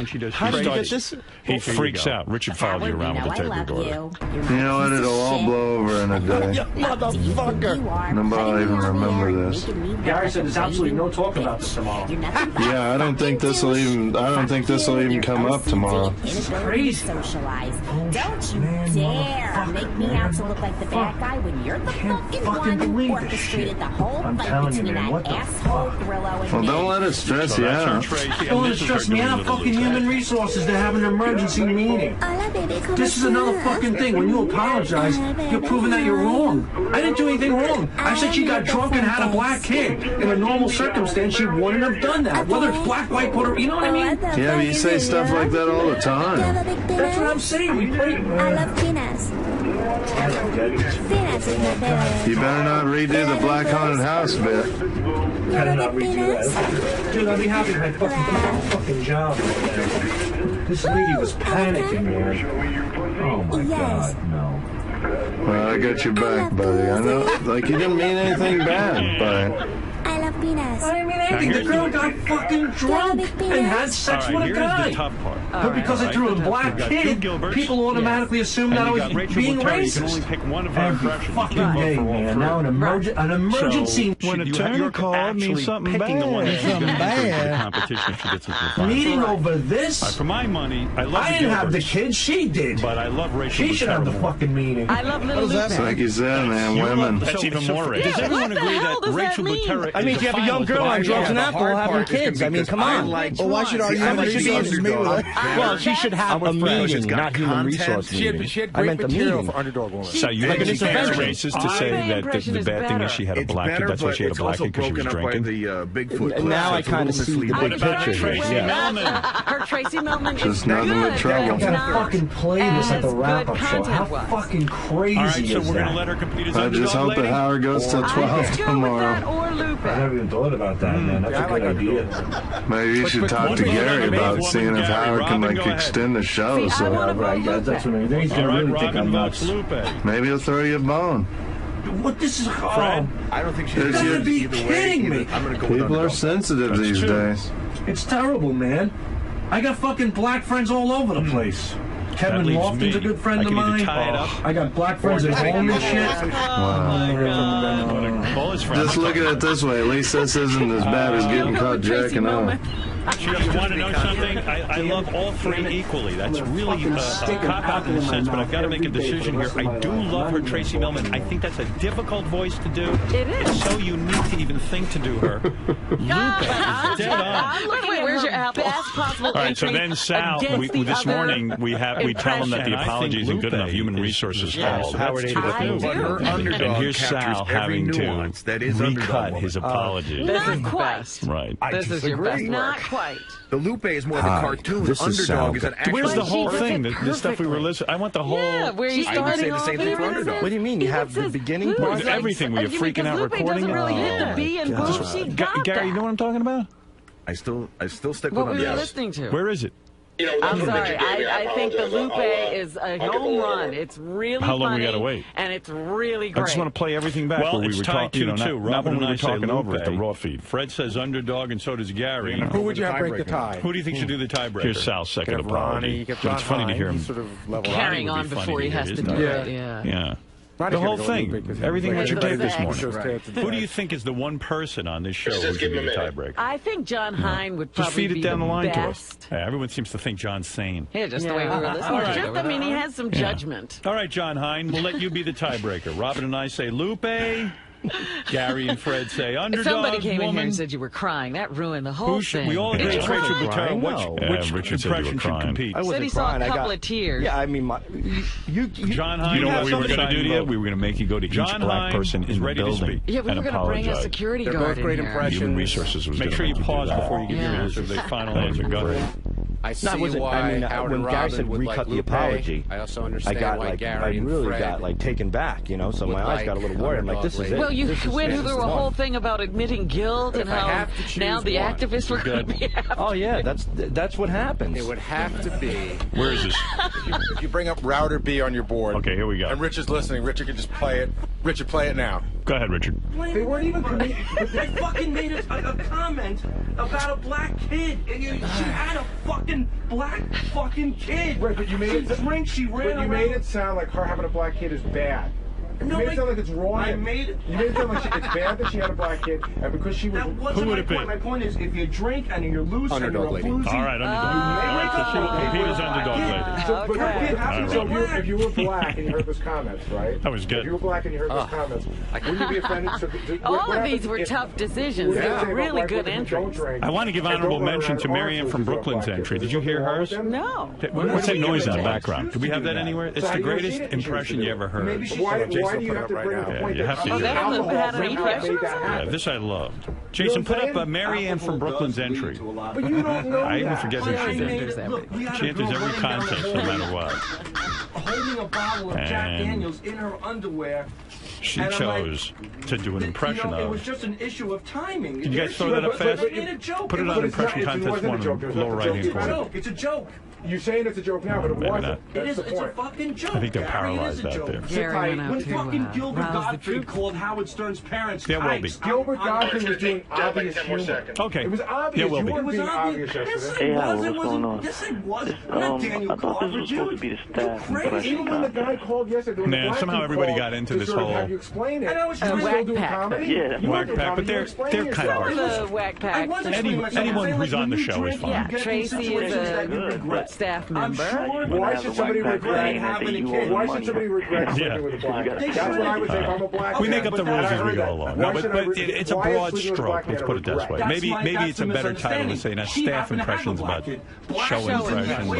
he freaks out. Richard followed you around with a tape recorder. You know what? It'll all blow over in a day. Motherfucker! Nobody will even remember this. Gary said there's absolutely no talk about this tomorrow. Yeah, I don't think this will even come up tomorrow. This is crazy. Socialize. Don't you dare make me out to look like the bad guy when you're the fucking one who orchestrated the whole fight between that asshole Grillo and Well, me. don't let it stress you out. Don't let it stress me out. Fucking Human Resources, they have an emergency meeting. This is another fucking thing. When you apologize, you're proving that you're wrong. I didn't do anything wrong. I said she got drunk and had a black kid. In a normal circumstance, she wouldn't have done that. Whether it's black, white, Puerto Rican, you know what I mean? Yeah, but you say stuff like that all the time. That's what I'm saying. We play. I love peanuts. Peanuts is my favorite. You better not redo the Black Haunted House bit. Better not redo that. Dude, I'd be happy if I fucking job right now. This lady was panicking, man. Oh my God, no. Well, I got your back, buddy. I know, like you didn't mean anything bad, but I love peanuts. I didn't mean anything. The girl got fucking drunk and had sex with a guy. The tough part. But because I threw a black kid, people automatically assume that I was being racist. You can only pick one of our impressions. Fucking day, man. Now an emergency. So when a turner called means something bad. Meeting over this? For my money, I didn't have the kid. She did. But I love Rachel. She should have the fucking meeting. I love Little Luke. like you said, man, women. That's even more racist. Does everyone agree that Rachel Butera I mean, you have a young girl on drugs and alcohol having kids. I mean, come on. Well, why should our human resources meet with her? Well, she should have a meeting, not human resource meeting. She had great material for underdog woman. So you think it's racist to say that the bad thing is she had a black kid? That's why she had a black kid, because she was drinking? Now I kind of see the big picture. Her Tracy Millman is Just nothing but trouble. I gotta fucking play this at the wrap-up show. How fucking crazy All right, so is we're going that? to let her compete as I underdog just hope that lady? Howard goes till 12 tomorrow. Or Lupe. I never even thought about that, man. That's a good idea. Maybe you should talk to Gary about seeing if Howard can like extend the show. So That's what I mean. He's gonna really think I'm nuts. maybe he'll throw you a bone. What this is? I don't think she's You gotta be kidding me. I'm gonna go with People are sensitive these days. It's terrible, man. I got fucking black friends all over the place. Kevin leaves Lofton's a me. good friend I of can either mine. tie it up. I got black friends at home and shit. All his friends. Just look at it this way. At least this isn't as bad as getting caught jacking off. You want to know something? I love all three equally. That's really a cop-out in a sense, but I've got to make a decision here. I do love her Tracy Millman. I think that's a difficult voice to do. It is. It's so unique to even think to do her. Lupe is dead on. I'm looking at where's your apple? Best possible All right, so then Sal, this morning we tell him that the apology isn't good enough. Human resources call. Howard And here's Sal having to recut his apology. Not quite. Right. This is your best. Not quite. The Lupe is more of a cartoon. This is Underdog is an actual. Where's the whole thing? The stuff we were listening. I want the whole. Yeah, where you I would say starting the off. same thing for Underdog. What do you mean? You have the beginning part? Everything. We are freaking out recording doesn't really hit the it. B and boom. She got Gary, you know that. what I'm talking about? I still stick What with were you Underdog. listening to? Where is it? I'm sorry. I think the Lupe is a home run. It's really How long we funny, gotta wait? and it's really great. I just want to play everything back Well, where we it's were tied talking. Not Robin when we and I were say talking over at the Lupe. raw feed. Fred says underdog, and so does Gary. Who would you have break the tie? Who do you think should do the tiebreaker? Here's Sal's second You could have Ronnie, apology. you could have But it's John funny to hear Hine, him sort of level Carrying out. on before he has to do it. Yeah. Yeah. Ronnie's The whole gonna go thing, Lupe because everything he's Richard like- did this Right. morning. Right. Who do you think is the one person on this show who should be the tiebreaker? I think John Hine would Just probably feed it be down the line best. to us. Everyone seems to think John's sane. Yeah, just the way we were listening. All right. Just, I mean, he has some judgment. All right, John Hine, we'll let you be the tiebreaker. Robin and I say Lupe. Gary and Fred say underdog. Somebody came in here woman. and said you were crying. That ruined the whole thing. We all agree Did you Richard cry? would tell which Richard said you were impression should crying. compete. I Said wasn't he saw crying. a I couple got, of tears. Yeah, I mean, John Hine, you know what we were going to do to you? We were going to make you go to each John black Hine person is in the ready to building speak. Yeah, we and were going to bring a apologize. security They're guard both great in here. impressions. Human Resources was Make gonna sure you make pause do that. Oh, before you give your the final answer. Go ahead. I see No, it wasn't. why I mean, Howard when and Gary Robin said would recut like the Lupe. apology, I also I understand got why like, I Gary and really Fred got like taken back, you know. So would my eyes like got a little worried. I'm like, this is it. Well, you This is- went this through is a the whole one. thing about admitting guilt and If I how have to choose now the one. activists were going to be happy. Oh yeah, that's what happens. It would have to be. Where is this? If you bring up router B on your board. Okay, here we go. And Richard's listening. Richard can just play it. Richard, play it now. Go ahead, Richard. They weren't even committed. They fucking made a comment about a black kid. She had a fucking black fucking kid. Right, but you made it. Drink, she ran But you around. made it sound like her having a black kid is bad. You No, made it sound like it's wrong. I made it. You made it sound like it's bad that she had a black kid, and because she was. That wasn't my point. My point is, if you drink and you're loose Underdog and lady. you're a floozy, All right, underdog. So she will compete as underdog lady. So, but Okay. so if you were black and you heard those comments, right? That was good. If you were black and you heard those comments, wouldn't you be offended? So, All of these were tough decisions. They were really good entries. I want to give honorable mention to Marianne from Brooklyn's entry. Did you hear hers? No. What's that noise in the background? Do we have that anywhere? It's the greatest impression you ever heard. Why do you have to bring up a Yeah, point you have to. Oh, that had an impression? Yeah, this I loved. Jason, put up Marianne from Brooklyn's entry. But you don't know I even that. forget who she is. She enters every contest, no matter what. holding a bottle of Jack And Daniels in her underwear. She And I'm chose to do an impression It was of. just an issue of timing. Can you guys throw that up fast? It made a joke. Put it on impression contest one in the lower right hand corner. It's a joke. You're saying it's a joke now, but it Maybe wasn't. not. It is. That's the It's a point. fucking joke. I think they're Gary. It is paralyzed a out joke. there. Gary went out When to fucking Gilbert rouse the Gottfried troops. called Howard Stern's parents There will be. types. Gilbert Gottfried was doing obvious humor. Okay. It was obvious. Yeah, will You be. weren't It was being obvious. obvious Yes, yesterday. it was. Howard, It what's wasn't. going on? Yes, it was. I'm not Daniel I thought this Crawford, was supposed to be the staff Even when the guy called yesterday, Man, somehow everybody got into this whole You explain it. I know what You're you're still doing comedy? Yeah, Whack Pack, but they're kind of Some of the Whack Pack. Anyone who's on the show is fine. Yeah, Tracy is a staff member. Why should somebody regret having a kid? Why should somebody regret sleeping with a black guy? That's what I would say if I'm a black guy. We make up the rules as we go along. No, but it's a broad stroke. Let's put it this way. Maybe it's a better title to say not staff impressions, but show impressions.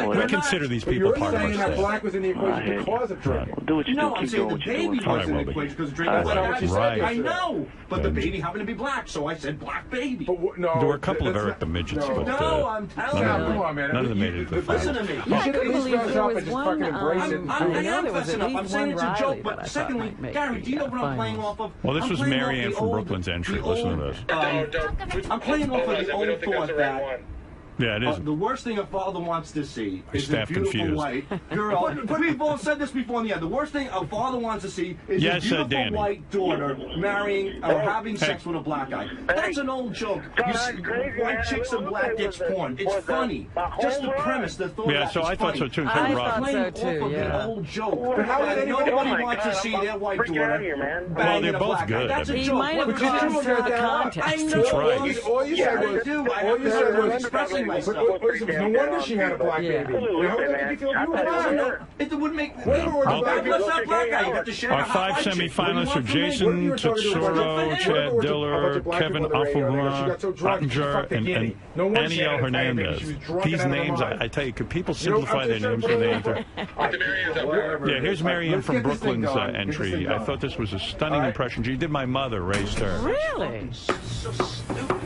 We consider these people part of our staff. Black was in the equation because of drinking. Do what you do. No, I'm saying the baby was in the equation because drinking was not what you said. I know, but the baby happened to be black, so I said black baby. There were a couple of Eric the Midgets, but no, I'm telling you. Come on, man. None of them made it to the Listen to me. You should at least dress up and just fucking embrace it. I am dressing up. I'm saying it's a joke, but secondly, Gary, do you know what I'm playing off of? Well, this was Marianne from Brooklyn's entry. Listen to this. I'm playing off of the old thought that Yeah, it is. The worst thing a father wants to see is a staff beautiful confused. white girl. But we've all said this before in the end. The worst thing a father wants to see is a beautiful white daughter marrying or having sex with a black guy. That's an old joke. You see, white chicks and black dicks porn. It's funny. Just the premise, the thought. Yeah, so I thought so too. I thought so too. The old joke. But how would anybody wants to see their white daughter banging a black guy? That's a joke. Might have lost the context. I know. That's right. All you said was expressing myself. No wonder she had a black baby. How would that make you feel beautiful? It would make. What's that black guy? You got to share Our five semifinalists are Jason Tetsuro, Chad Diller, Kevin Affelrun, Ottinger, and Aniel Hernandez. These names, I tell you, could people simplify their names when they enter? Yeah, here's Marianne from Brooklyn's entry. I thought this was a stunning impression. She did my mother, Ray Stern. Really?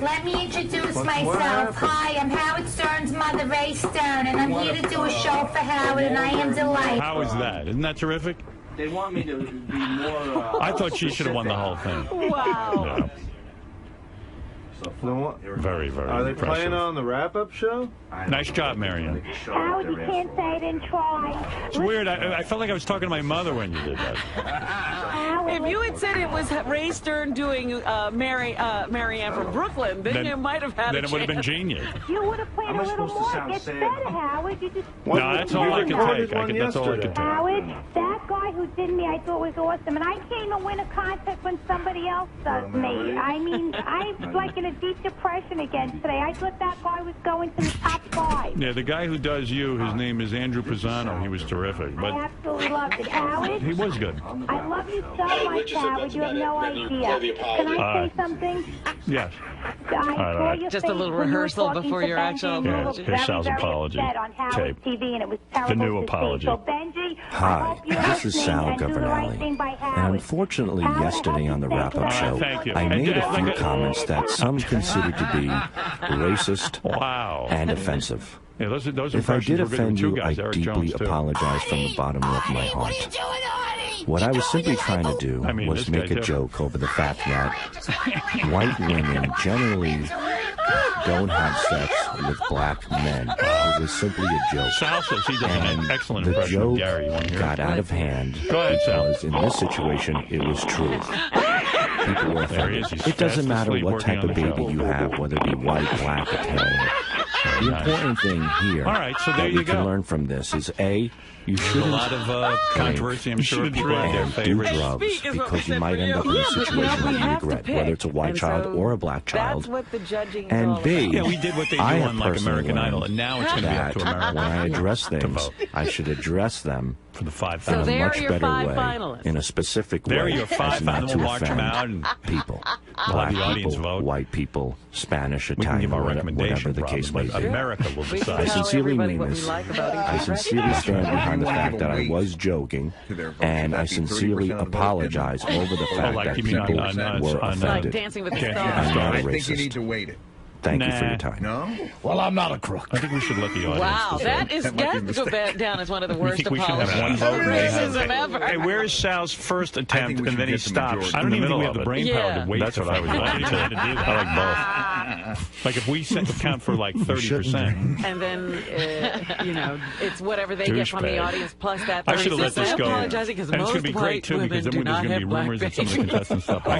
Let me introduce myself. Hi, I'm Howard Stern's mother, Ray Stern, and I'm here to do a show for Howard, and I am delighted. How is that? Isn't that terrific? They want me to be more... I thought she should have won the whole thing. Wow. Very, very Are they impressive. playing on the wrap-up show? Nice job, Marianne. Howard, you can't say I didn't try. It's weird. I felt like I was talking to my mother when you did that. If you had said it was Ray Stern doing Marianne from Brooklyn, then you might have had Then it would have been genius. You would have played a little more. It gets better, Howard. You just... No, that's all I can take. That's all I can take. Howard, that guy who did me, I thought was awesome, and I can't even win a contest when somebody else does me. I mean, I'm like in a deep depression again today. I thought that guy was going to the top 5. Yeah, the guy who does you, his name is Andrew Pisano. He was terrific. But I absolutely loved it. Howard? He was good. I love you so much, Howard. You have no idea. Can I say something? Yes. Just a little rehearsal before your actual apology. Here's Sal's apology tape. The new apology. Hi, this is Sal Governale. And unfortunately, yesterday on the wrap-up show, I made a few comments that some considered to be racist and offensive. Yeah, those if I did offend you, I deeply apologize from the bottom of my heart. What I was simply trying to do was make a joke over the fact that white women generally don't have sex with black men. It was simply a joke. Sal says he does an excellent the impression joke of Gary. You want to hear got out of hand because in this situation it was true. People were offended. It doesn't matter what type of baby you have, whether it be white, black, Italian. The important thing here that we can learn from this is A, you shouldn't a lot of controversy, I'm sure, people have their do favorites. drugs because you might end up in a situation that you regret, whether it's a white child or a black child. That's what the judging And B, yeah, we did what they do on like American Idol, and now it's going to be up to America. When I address things, I should address them for the 5 in finalists. a much better way, in a specific way, There are your 5 as not finalists. to We'll march them offend out and people. we'll Black have the audience people, vote. white people, Spanish, We can Italian, give our whatever recommendation, the case may but be. America will We decide. I tell sincerely everybody mean what we this. like about each I other. sincerely stand behind the fact that I was joking, and I sincerely apologize over the fact that people were offended. Dancing with the I'm Stars. not a I think you need racist. to wait it. Thank you for your time. No? Well, I'm not a crook. I think we should let the audience Wow, decide. that has to go down as one of the You worst think we should have apologies. one vote? Racism ever. Hey, where is Sal's first attempt, and then he stops? I in don't the even think middle we have of the it. brain power to wait. Yeah. That's what I was wanting to do. I like both. Like if we count for like 30%. And then, it's whatever they get from the Douchebag. audience plus that 30%. I should have let this go. Apologizing because And it's going most to be great white too, women because then do there's not going to be have black rumors that some of the babies. contestants stuff. I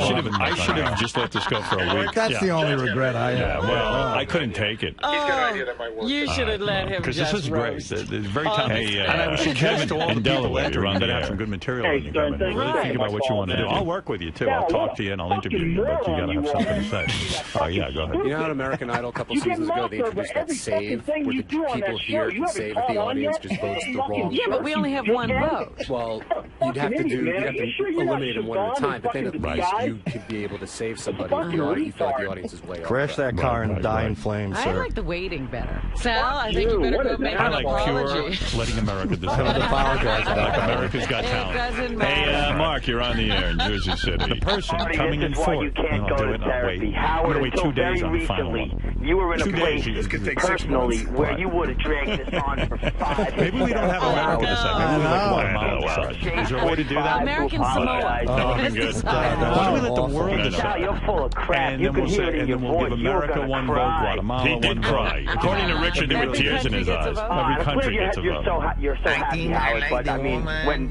should have just let this go for a week. That's the only regret I have. Yeah, Well, I couldn't take it. He's got an idea that might work. You should have let him because just this is great. roast. It's very talented. And I would suggest to all the people that have some good material when you come in. Right. Really think about what you want to do. I'll work with you too. I'll talk to you and I'll interview you, but you got to have something to say. Oh yeah, go ahead. You know how in American Idol a couple seasons ago they introduced that save, where the people here can save if the audience just votes the wrong. Yeah, but we only have one vote. Well, you'd have to eliminate them one at a time, but then at least you could be able to save somebody if you feel like the audience is way off. Crash that car and die in flames, I sir. like the waiting better. Sal, I think you better go make an apology. Pure letting America decide. Apologize. Like America's Got Talent. Hey, Mark, you're on the air in Jersey City. The person coming in for it. Can't go to therapy. Howard, I'm going to wait 2 days on the final one. You were in a 2 place days. personally where you would have dragged this on for 5 Maybe we don't have America this time. Maybe we like Guatemala decide. Is there a way to do that? American Samoa. That would have been good. Why don't we let the world decide? You're full of crap. And then we'll say, and then we'll give America one vote, Guatemala one vote. He did cry. According to Richard, there were tears in his eyes. Every country gets a vote. You're so happy, Howard, but I mean,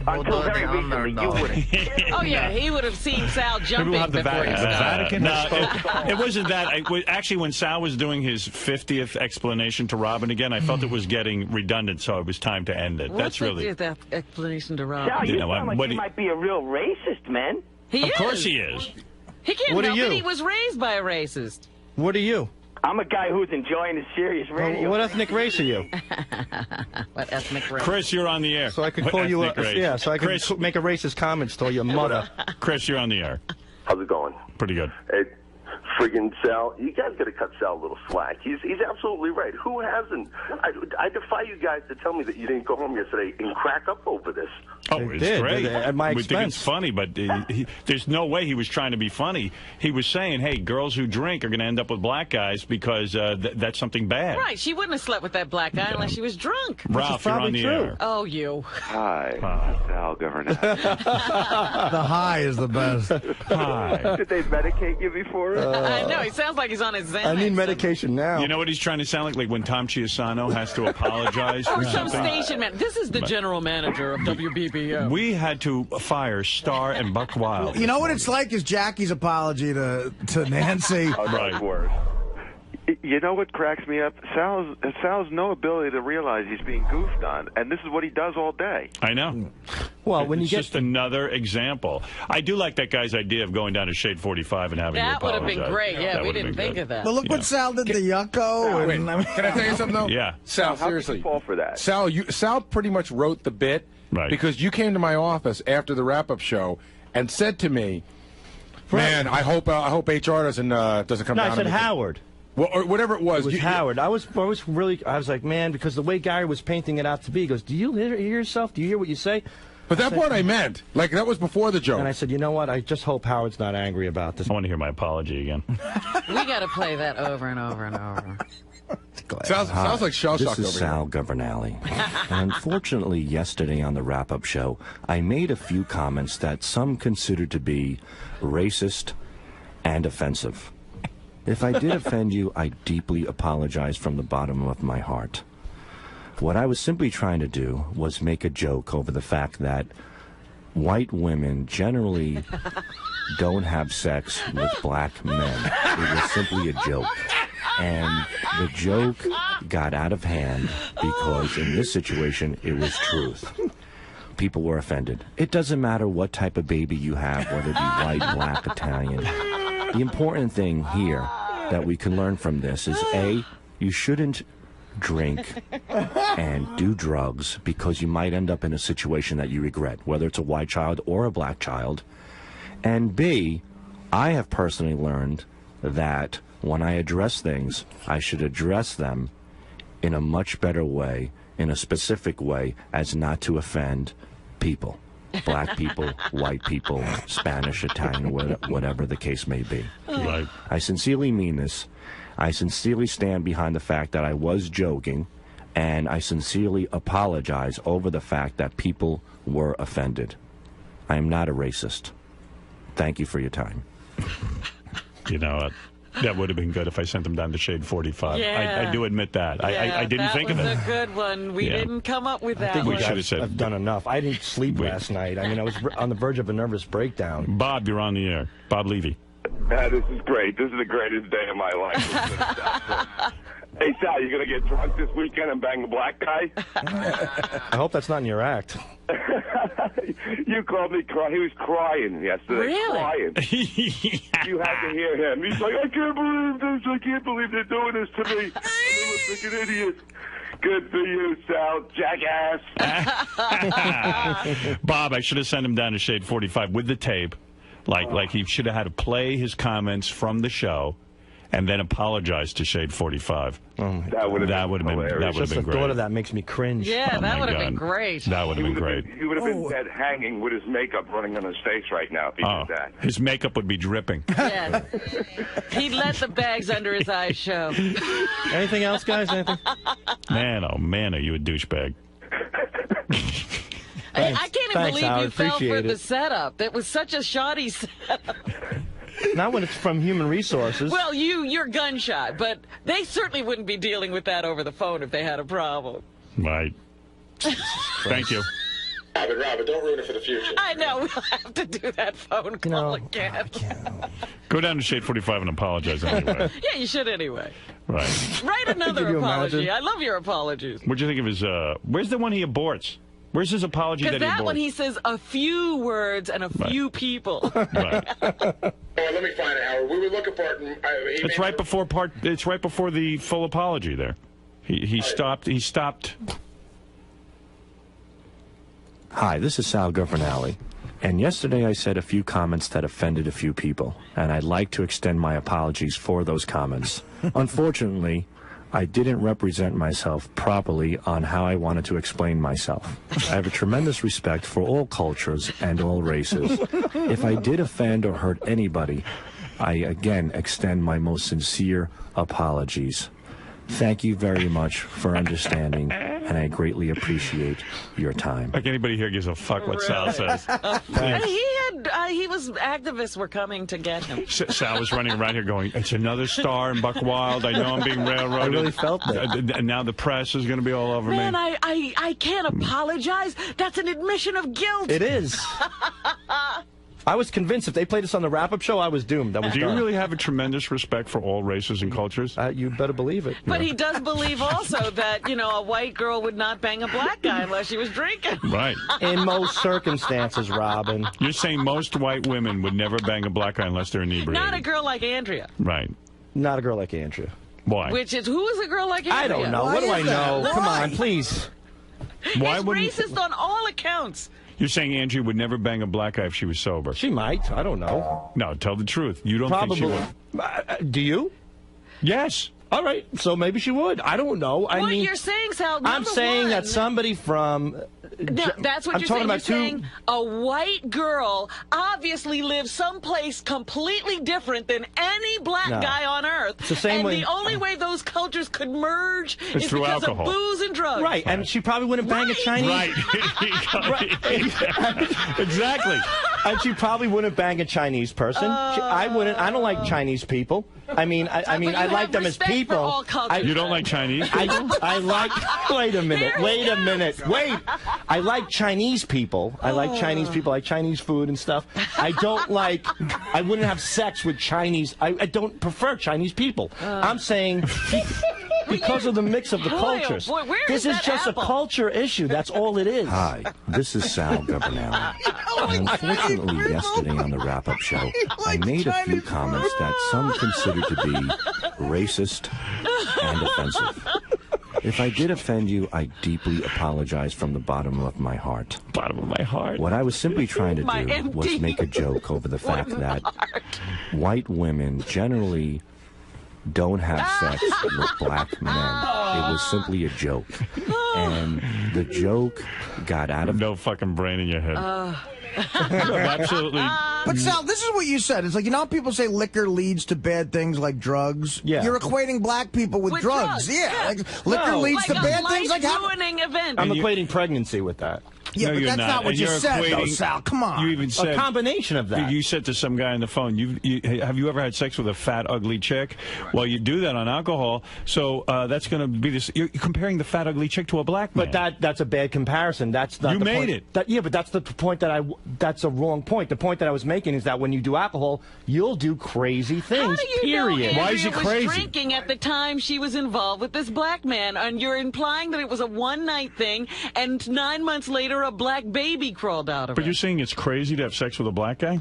until very recently, you would have. Oh yeah, he would have seen Sal jumping. We'll have the before Vatican. No, it wasn't that. Actually, when Sal was doing his 50th explanation to Robin again, I felt it was getting redundant, so it was time to end it. That's really that explanation to Robin. Sal, you sound like you might be a real racist, man. Of course he is. He can't What are help you? it. He was raised by a racist. What are you? I'm a guy who's enjoying the serious radio. What ethnic race are you? What ethnic race? Chris, you're on the air. So I could call you so I could Chris, make a racist comment to your mother. Chris, you're on the air. How's it going? Pretty good. Hey, friggin' Sal, you guys got to cut Sal a little slack. He's absolutely right. Who hasn't? I defy you guys to tell me that you didn't go home yesterday and crack up over this. Oh, it's great. At my We think expense. it's funny, but there's no way he was trying to be funny. He was saying, hey, girls who drink are going to end up with black guys because that's something bad. Right, she wouldn't have slept with that black guy unless she was drunk. Ralph, you're on the air. Oh, you. Hi, Sal, Governor. The high is the best. Hi. Did they medicate you before? I know, he sounds like he's on his Xanax. I need medication now. You know what he's trying to sound like when Tom Chiusano has to apologize for Or some something? station man. This is the general manager of WBBM. We had to fire Star and Buck Wild. You know what it's like is Jackie's apology to Nancy. Right. Worse. You know what cracks me up? Sal's no ability to realize he's being goofed on, and this is what he does all day. I know. Well, when it's you get just another example. I do like that guy's idea of going down to Shade 45 and having you That would have apologize. been great. Yeah, That we would have didn't been think good. of that. But look what Sal did to Yucko. Can I tell you something, though? Yeah. Sal, How seriously. could you fall for that? Sal pretty much wrote the bit because you came to my office after the wrap-up show and said to me, man, I hope HR doesn't come No, down I said on me. Howard. Well, or whatever it was. It was Howard. I was like, man, because the way Gary was painting it out to be, he goes, do you hear yourself? Do you hear what you say? But that's what I meant. Like, that was before the joke. And I said, you know what? I just hope Howard's not angry about this. I want to hear my apology again. We got to play that over and over and over. Sounds like shell shock This over is Sal Governale. And unfortunately, yesterday on the wrap-up show, I made a few comments that some considered to be racist and offensive. If I did offend you, I deeply apologize from the bottom of my heart. What I was simply trying to do was make a joke over the fact that white women generally don't have sex with black men. It was simply a joke. And the joke got out of hand because in this situation, it was truth. People were offended. It doesn't matter what type of baby you have, whether it be white, black, Italian. The important thing here that we can learn from this is, A, you shouldn't drink and do drugs because you might end up in a situation that you regret, whether it's a white child or a black child. And B, I have personally learned that when I address things, I should address them in a much better way, in a specific way, as not to offend people. Black people, white people, Spanish, Italian, whatever the case may be. Right. I sincerely mean this. I sincerely stand behind the fact that I was joking, and I sincerely apologize over the fact that people were offended. I am not a racist. Thank you for your time. You know, that would have been good if I sent them down to Shade 45. Yeah. I do admit that. I didn't think of it. That was a good one. We didn't come up with that I think one. We should have said. I've done enough. I didn't sleep last night. I mean, I was on the verge of a nervous breakdown. Bob, you're on the air. Bob Levy. This is great. This is the greatest day of my life. Hey, Sal, you going to get drunk this weekend and bang a black guy? I hope that's not in your act. You called me crying. He was crying yesterday. Really? Crying. You had to hear him. He's like, I can't believe this. I can't believe they're doing this to me. I'm a freaking idiot. Good for you, Sal, jackass. Bob, I should have sent him down to Shade 45 with the tape. Like he should have had to play his comments from the show and then apologize to Shade 45. That would have been great. Just the thought of that makes me cringe. Yeah, Oh, that my would have God. been great. That would have been great. He would have been dead hanging with his makeup running on his face right now if he did that. His makeup would be dripping. Yes. He'd let the bags under his eyes show. Anything else, guys? Anything? Man, oh man, are you a douchebag? I can't even believe Howard. you fell for Appreciate the it. setup. It was such a shoddy setup. Not when it's from Human Resources. Well, you're gunshot, but they certainly wouldn't be dealing with that over the phone if they had a problem. Right. Thank you. Robert, don't ruin it for the future. I know. We'll have to do that phone call again. Go down to Shade 45 and apologize anyway. Yeah, you should anyway. Right. Write another Could you apology. imagine? I love your apologies. What'd you think of his, where's the one he aborts? Where's his apology Because that he that aborts? one he says a few words and a few people. Oh, let me find it, Howard. We were looking for it. And, It's right before It's right before the full apology. There, he stopped. He stopped. Hi, this is Sal Governale. And yesterday I said a few comments that offended a few people, and I'd like to extend my apologies for those comments. Unfortunately, I didn't represent myself properly on how I wanted to explain myself. I have a tremendous respect for all cultures and all races. If I did offend or hurt anybody, I again extend my most sincere apologies. Thank you very much for understanding, and I greatly appreciate your time. Like anybody here gives a fuck what Sal says. Activists were coming to get him. Sal was running around here going, "It's another star in Buck Wild. I know I'm being railroaded." I really felt that. And now the press is going to be all over Man, me. I can't apologize. That's an admission of guilt. It is. I was convinced if they played this on the wrap-up show, I was doomed. I was Do you done. really have a tremendous respect for all races and cultures? You better believe it. But he does believe also that, a white girl would not bang a black guy unless she was drinking. Right. In most circumstances, Robin. You're saying most white women would never bang a black guy unless they're inebriated. Not a girl like Andrea. Right. Not a girl like Andrea. Why? Who is a girl like Andrea? I don't know. What do I know? Come on, please. Why He's wouldn't- racist on all accounts. You're saying Angie would never bang a black guy if she was sober? She might. I don't know. No, tell the truth. You don't Probably. think she would? Do you? Yes. All right. So maybe she would. I don't know. I What mean, you're saying, Sal, I'm saying one, that somebody from... No, that's what I'm you're talking saying. about You're saying a white girl obviously lives someplace completely different than any black No. guy on earth. It's the same and way- the only way those cultures could merge It's is through because alcohol. of booze and drugs. Right, and she probably wouldn't bang a Chinese... Exactly. And she probably wouldn't bang a Chinese person. I wouldn't. I don't like Chinese people. I mean, I like them as people. You don't like Chinese? I like. Wait a minute. Wait. I like Chinese people. I like Chinese people. I like Chinese food and stuff. I don't like. I wouldn't have sex with Chinese. I don't prefer Chinese people. I'm saying. Because of the mix of the cultures. Boy, where this is is that just apple? a culture issue. That's all it is. Hi, this is Sal Governale. And unfortunately, yesterday on the wrap-up show, I made a few comments that some consider to be racist and offensive. If I did offend you, I deeply apologize from the bottom of my heart. Bottom of my heart. What I was simply trying to My do was empty make a joke over the fact bottom that of my heart. white women generally don't have sex with black men. It was simply a joke. And the joke got out of... No fucking brain in your head. Absolutely. But Sal, this is what you said. It's like, how people say liquor leads to bad things like drugs? Yeah. You're equating black people with drugs. Yeah. Like, liquor leads to bad things like ruining event. I'm equating pregnancy with that. Yeah, no, but you're that's not what you you're said, though, equating- Sal. Come on. You even said A combination of that. You said to some guy on the phone, have you ever had sex with a fat, ugly chick? Well, you do that on alcohol, so that's going to be this. You're comparing the fat, ugly chick to a black man. But that's a bad comparison. That's not You the made point. it. Yeah, but that's the point that's a wrong point. The point that I was making is that when you do alcohol, you'll do crazy things. How do you know period. Andrea Why is it was crazy? drinking at the time she was involved with this black man, and you're implying that it was a one-night thing, and 9 months later a black baby crawled out of But it. you're saying it's crazy to have sex with a black guy?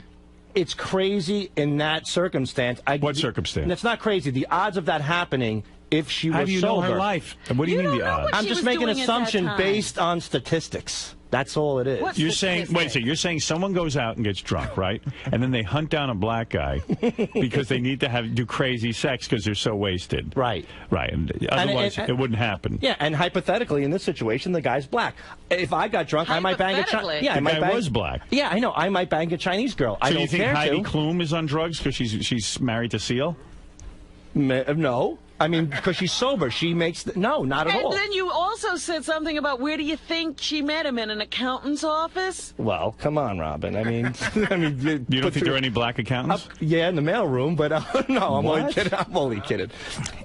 It's crazy in that circumstance. What circumstance? It's not crazy. The odds of that happening if she was How do you sober. know her life? And what do you mean the odds? I'm just making an assumption based on statistics. That's all it is. You're saying, wait a second, you're saying someone goes out and gets drunk, right? And then they hunt down a black guy because they need to do crazy sex because they're so wasted. Right. Right. And otherwise, it wouldn't happen. Yeah, and hypothetically, in this situation, the guy's black. If I got drunk, I might bang a Chinese. Yeah, the guy was black. Yeah, I know. I might bang a Chinese girl. I So don't you think care Heidi to. Klum is on drugs because she's married to Seal? No. I mean, because she's sober. She makes... No, not at all. And then you also said something about where do you think she met him, in an accountant's office? Well, come on, Robin. I mean... You don't think there are any black accountants? Yeah, in the mailroom, but no, I'm only kidding. I'm only kidding.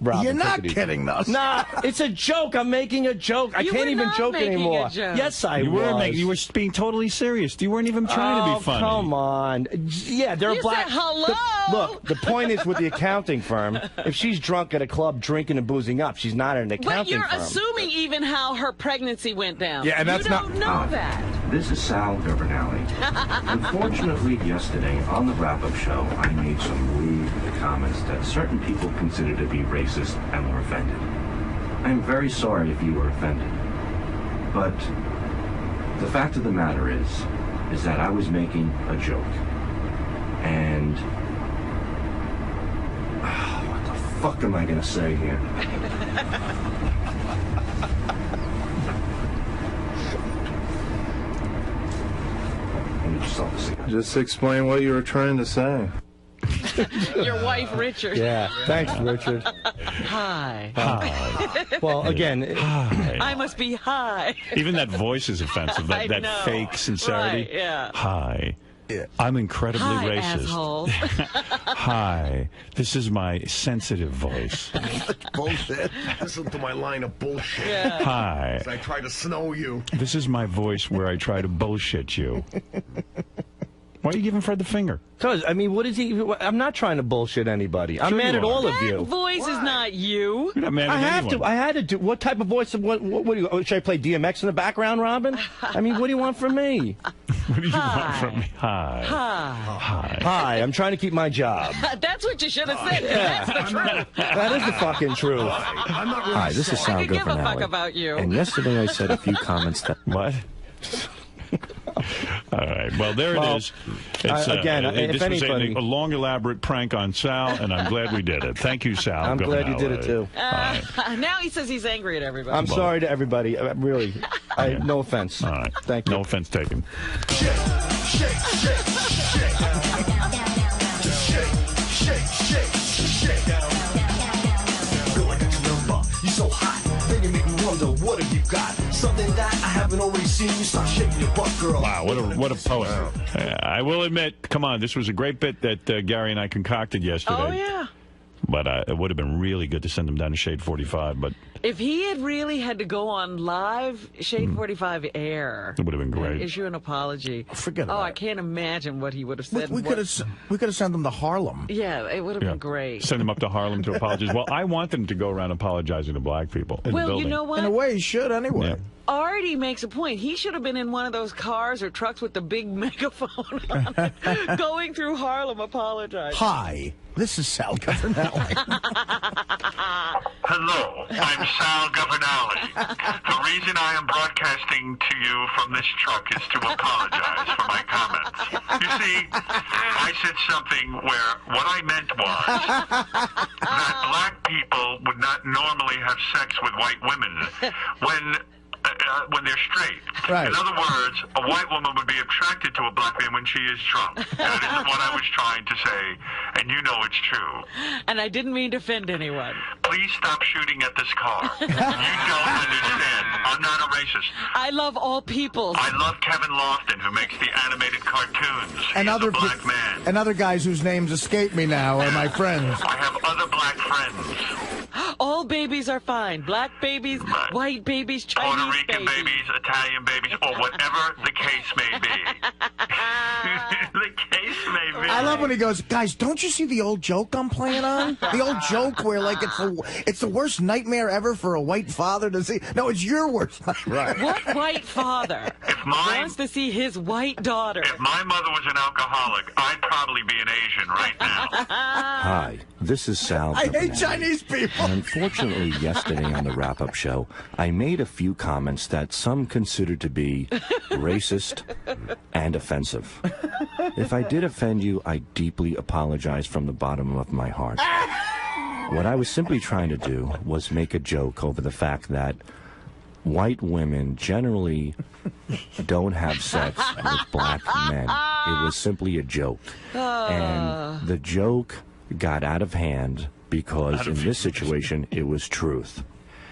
Robin, You're not take it easy. kidding, though. Nah, it's a joke. I'm making a joke. I You can't were even not joke making anymore. a joke. Yes, I You was. were being totally serious. You weren't even trying to be funny. Come on. Yeah, they're You black. said hello. Look, the point is with the accounting firm, if she's drunk at a club drinking and boozing up, she's not at an But accounting you're firm. assuming even how her pregnancy went down. Yeah, and that's you don't know that. This is Sal Governale. Unfortunately, yesterday on the wrap-up show, I made some rude comments that certain people consider to be racist and were offended. I'm very sorry if you were offended. But the fact of the matter is that I was making a joke. And what the fuck am I gonna say here? Just explain what you were trying to say. Your wife, Richard. Yeah, thanks, Richard. Hi. Hi. Well, again, Hi. I must be high. Even that voice is offensive. I That know. fake sincerity. Right, yeah. Hi. I'm incredibly Hi, racist. assholes. Hi. This is my sensitive voice. Bullshit. Listen to my line of bullshit. Yeah. Hi. As I try to snow you. This is my voice where I try to bullshit you. Why are you giving Fred the finger? because, I mean, what is he? I'm not trying to bullshit anybody. I'm Sure mad you at are. all of That you. voice is not you. You're not mad at I have anyone. to. I had to do. What type of voice? What do you? Should I play DMX in the background, Robin? I mean, what do you want from me? What do you want from me? Hi. Hi. Hi. Hi, I'm trying to keep my job. That's what you should have said. Yeah. That's the truth. That is the fucking truth. I'm not really Hi, this is Sal I could give a fuck Governale. about you. And yesterday I said a few comments that... What? All right. Well, there it is. Again, if this was anybody- a long, elaborate prank on Sal, and I'm glad we did it. Thank you, Sal. I'm glad you did it, too. Now he says he's angry at everybody. I'm sorry to everybody. Really. No offense. All right. Thank you. No offense taken. You so hot, then you make me wonder, what have you got? Something that I haven't already seen. You start shaking your butt, girl. Wow, what a poet. I will admit, come on, this was a great bit that Gary and I concocted yesterday. Oh, yeah. But it would have been really good to send him down to Shade 45, but If he had really had to go on live Shade 45 air, it would have been great. and issue an apology. Forget Oh, about I can't imagine what he would have said. We could have sent them to Harlem. Yeah, it would have been great. Send him up to Harlem to apologize. Well, I want them to go around apologizing to black people in the Well, building. you know what? In a way, he should anyway. Yeah. Artie makes a point. He should have been in one of those cars or trucks with the big megaphone on it, going through Harlem apologizing. Hi, this is Sal Governale. Hello, I'm Sal Governale. The reason I am broadcasting to you from this truck is to apologize for my comments. You see, I said something where what I meant was that black people would not normally have sex with white women when they're straight. Right. In other words, a white woman would be attracted to a black man when she is drunk. That isn't what I was trying to say, and you know it's true. And I didn't mean to offend anyone. But please stop shooting at this car. You don't understand. I'm not a racist. I love all peoples. I love Kevin Lofton, who makes the animated cartoons. And He's a black man. And other guys whose names escape me now are my friends. I have other black friends. All babies are fine. Black babies, white babies, Chinese Puerto Rican babies, Italian babies, or whatever the case may be. The case may be. I love when he goes, guys, don't you see the old joke I'm playing on? The old joke where, like, it's the worst nightmare ever for a white father to see. No, it's your worst nightmare. What white father wants to see his white daughter? If my mother was an alcoholic, I'd probably be an Asian right now. Hi, this is Sal. I hate Chinese people. And unfortunately, yesterday on the wrap-up show, I made a few comments that some considered to be racist and offensive. If I did offend you, I deeply apologize from the bottom of my heart. What I was simply trying to do was make a joke over the fact that white women generally don't have sex with black men. It was simply a joke. And the joke got out of hand because in this situation, it was truth.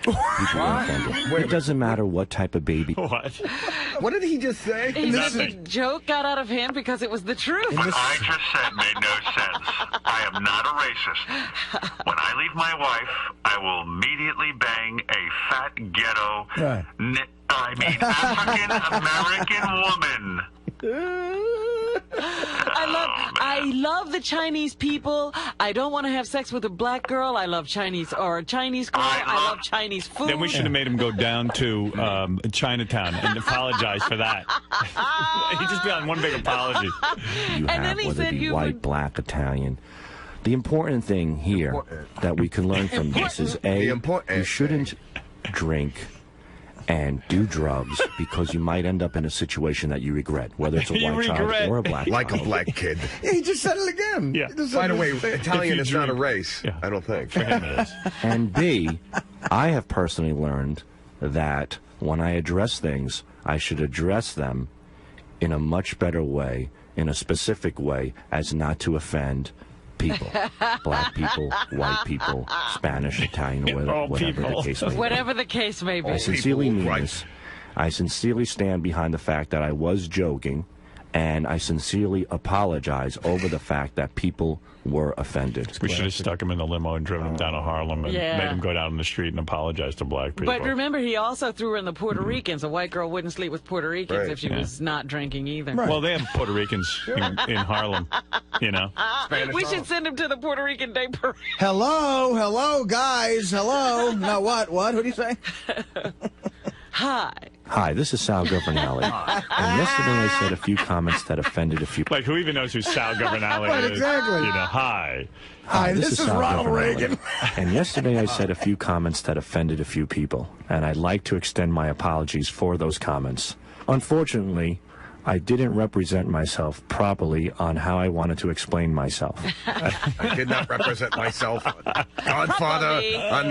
People were offended. It doesn't matter what type of baby. What? What did he just say? The joke got out of hand because it was the truth. What I just said made no sense. I am not a racist. When I leave my wife, I will immediately bang a fat ghetto, African-American woman. I love the Chinese people. I don't want to have sex with a black girl. I love Chinese girl. I love Chinese food. Then we should have made him go down to Chinatown and apologize for that. He'd just be on one big apology. You have, whether it be white, black, Italian. The important thing here that we can learn from this is, A, you shouldn't drink and do drugs because you might end up in a situation that you regret, whether it's a white child or a black child. Like a black kid. He just said it again. Yeah. By the way, Italian is not a race, I don't think. For him it is. And B, I have personally learned that when I address things, I should address them in a much better way, in a specific way, as not to offend people. Black people, white people, Spanish, Italian, whatever the case may be. Whatever the case may be. I sincerely mean this. I sincerely stand behind the fact that I was joking, and I sincerely apologize over the fact that people were offended. We should have stuck him in the limo and driven him down to Harlem and made him go down the street and apologize to black people. But remember, he also threw in the Puerto Ricans. A white girl wouldn't sleep with Puerto Ricans if she was not drinking either. Well, they have Puerto Ricans in Harlem, you know. We should send him to the Puerto Rican Day Parade. Hello, guys. Hello. No, what? Who do you say? Hi, this is Sal Governale. And yesterday I said a few comments that offended a few people. Like, who even knows who Sal Governale Right, is? exactly. You know, hi. Hi, this is Sal Ronald Governale. Reagan. And yesterday I said a few comments that offended a few people. And I'd like to extend my apologies for those comments. Unfortunately, I didn't represent myself properly on how I wanted to explain myself. I did not represent myself, Godfather, on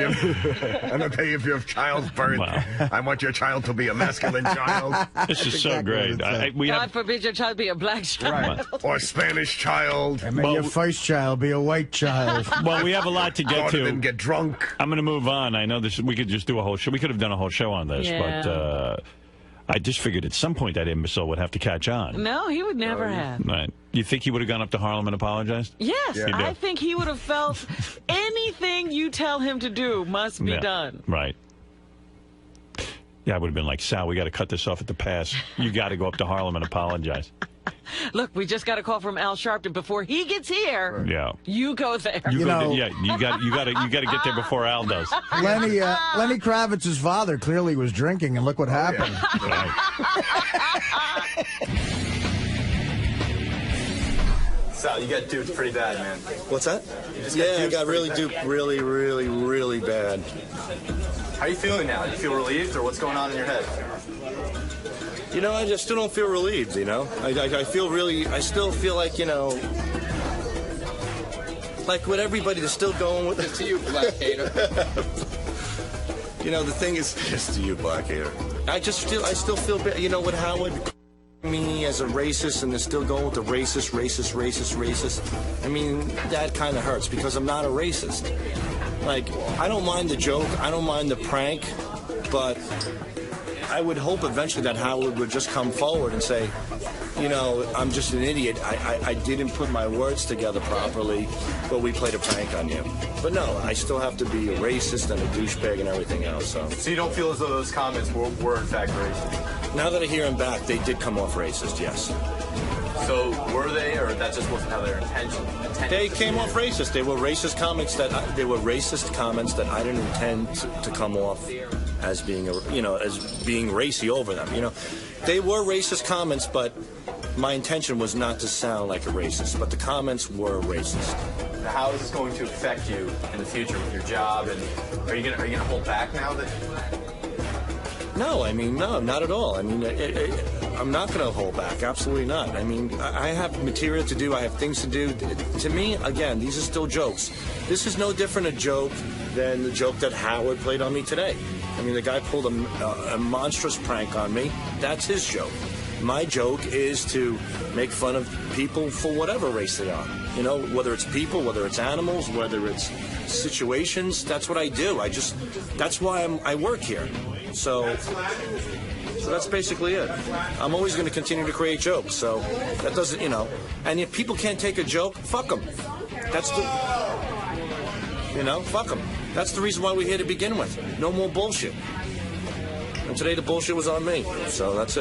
the day of your child's birth. Wow. I want your child to be a masculine child. This is so great. God forbid your child be a black child. Or Spanish child. And may your first child be a white child. Well, we have a lot to get to. And get drunk. I'm going to move on. I know this. We could just do a whole show. We could have done a whole show on this, but I just figured at some point that imbecile would have to catch on. No, he would never have. Right. You think he would have gone up to Harlem and apologized? Yes, I think he would have felt anything you tell him to do must be done. Right. Yeah, I would have been like, Sal, we got to cut this off at the pass. You got to go up to Harlem and apologize. Look, we just got a call from Al Sharpton. Before he gets here, you go there. You got to get there before Al does. Lenny Kravitz's father clearly was drinking, and look what happened. Sal, you got duped pretty bad, man. What's that? I got really duped really bad. How are you feeling now? You feel relieved, or what's going on in your head? You know, I just still don't feel relieved, you know? I still feel like, you know, like with everybody that's still going with it. To you, black hater. You know, the thing is, just to you, black hater. I still feel bad, you know, with Howard me as a racist, and they're still going with the racist. I mean, that kind of hurts because I'm not a racist. Like, I don't mind the joke, I don't mind the prank, but I would hope eventually that Howard would just come forward and say, you know, I'm just an idiot. I didn't put my words together properly, but we played a prank on you. But no, I still have to be a racist and a douchebag and everything else. So you don't feel as though those comments were in fact racist? Now that I hear them back, they did come off racist, yes. So were they, or that just wasn't how their intention? They came off racist. They were racist comments that I didn't intend to come off as being as being racy over them. You know, they were racist comments, but my intention was not to sound like a racist. But the comments were racist. How is this going to affect you in the future with your job? And are you gonna hold back now that? No, I mean, no, not at all. I mean, I'm not going to hold back. Absolutely not. I mean, I have material to do. I have things to do. To me, again, these are still jokes. This is no different a joke than the joke that Howard played on me today. I mean, the guy pulled a monstrous prank on me. That's his joke. My joke is to make fun of people for whatever race they are. You know, whether it's people, whether it's animals, whether it's situations. That's what I do. That's why I work here. So that's basically it. I'm always going to continue to create jokes. So that doesn't, you know. And if people can't take a joke, fuck them. That's the, you know, fuck them. That's the reason why we're here to begin with. No more bullshit. And today the bullshit was on me. So that's it.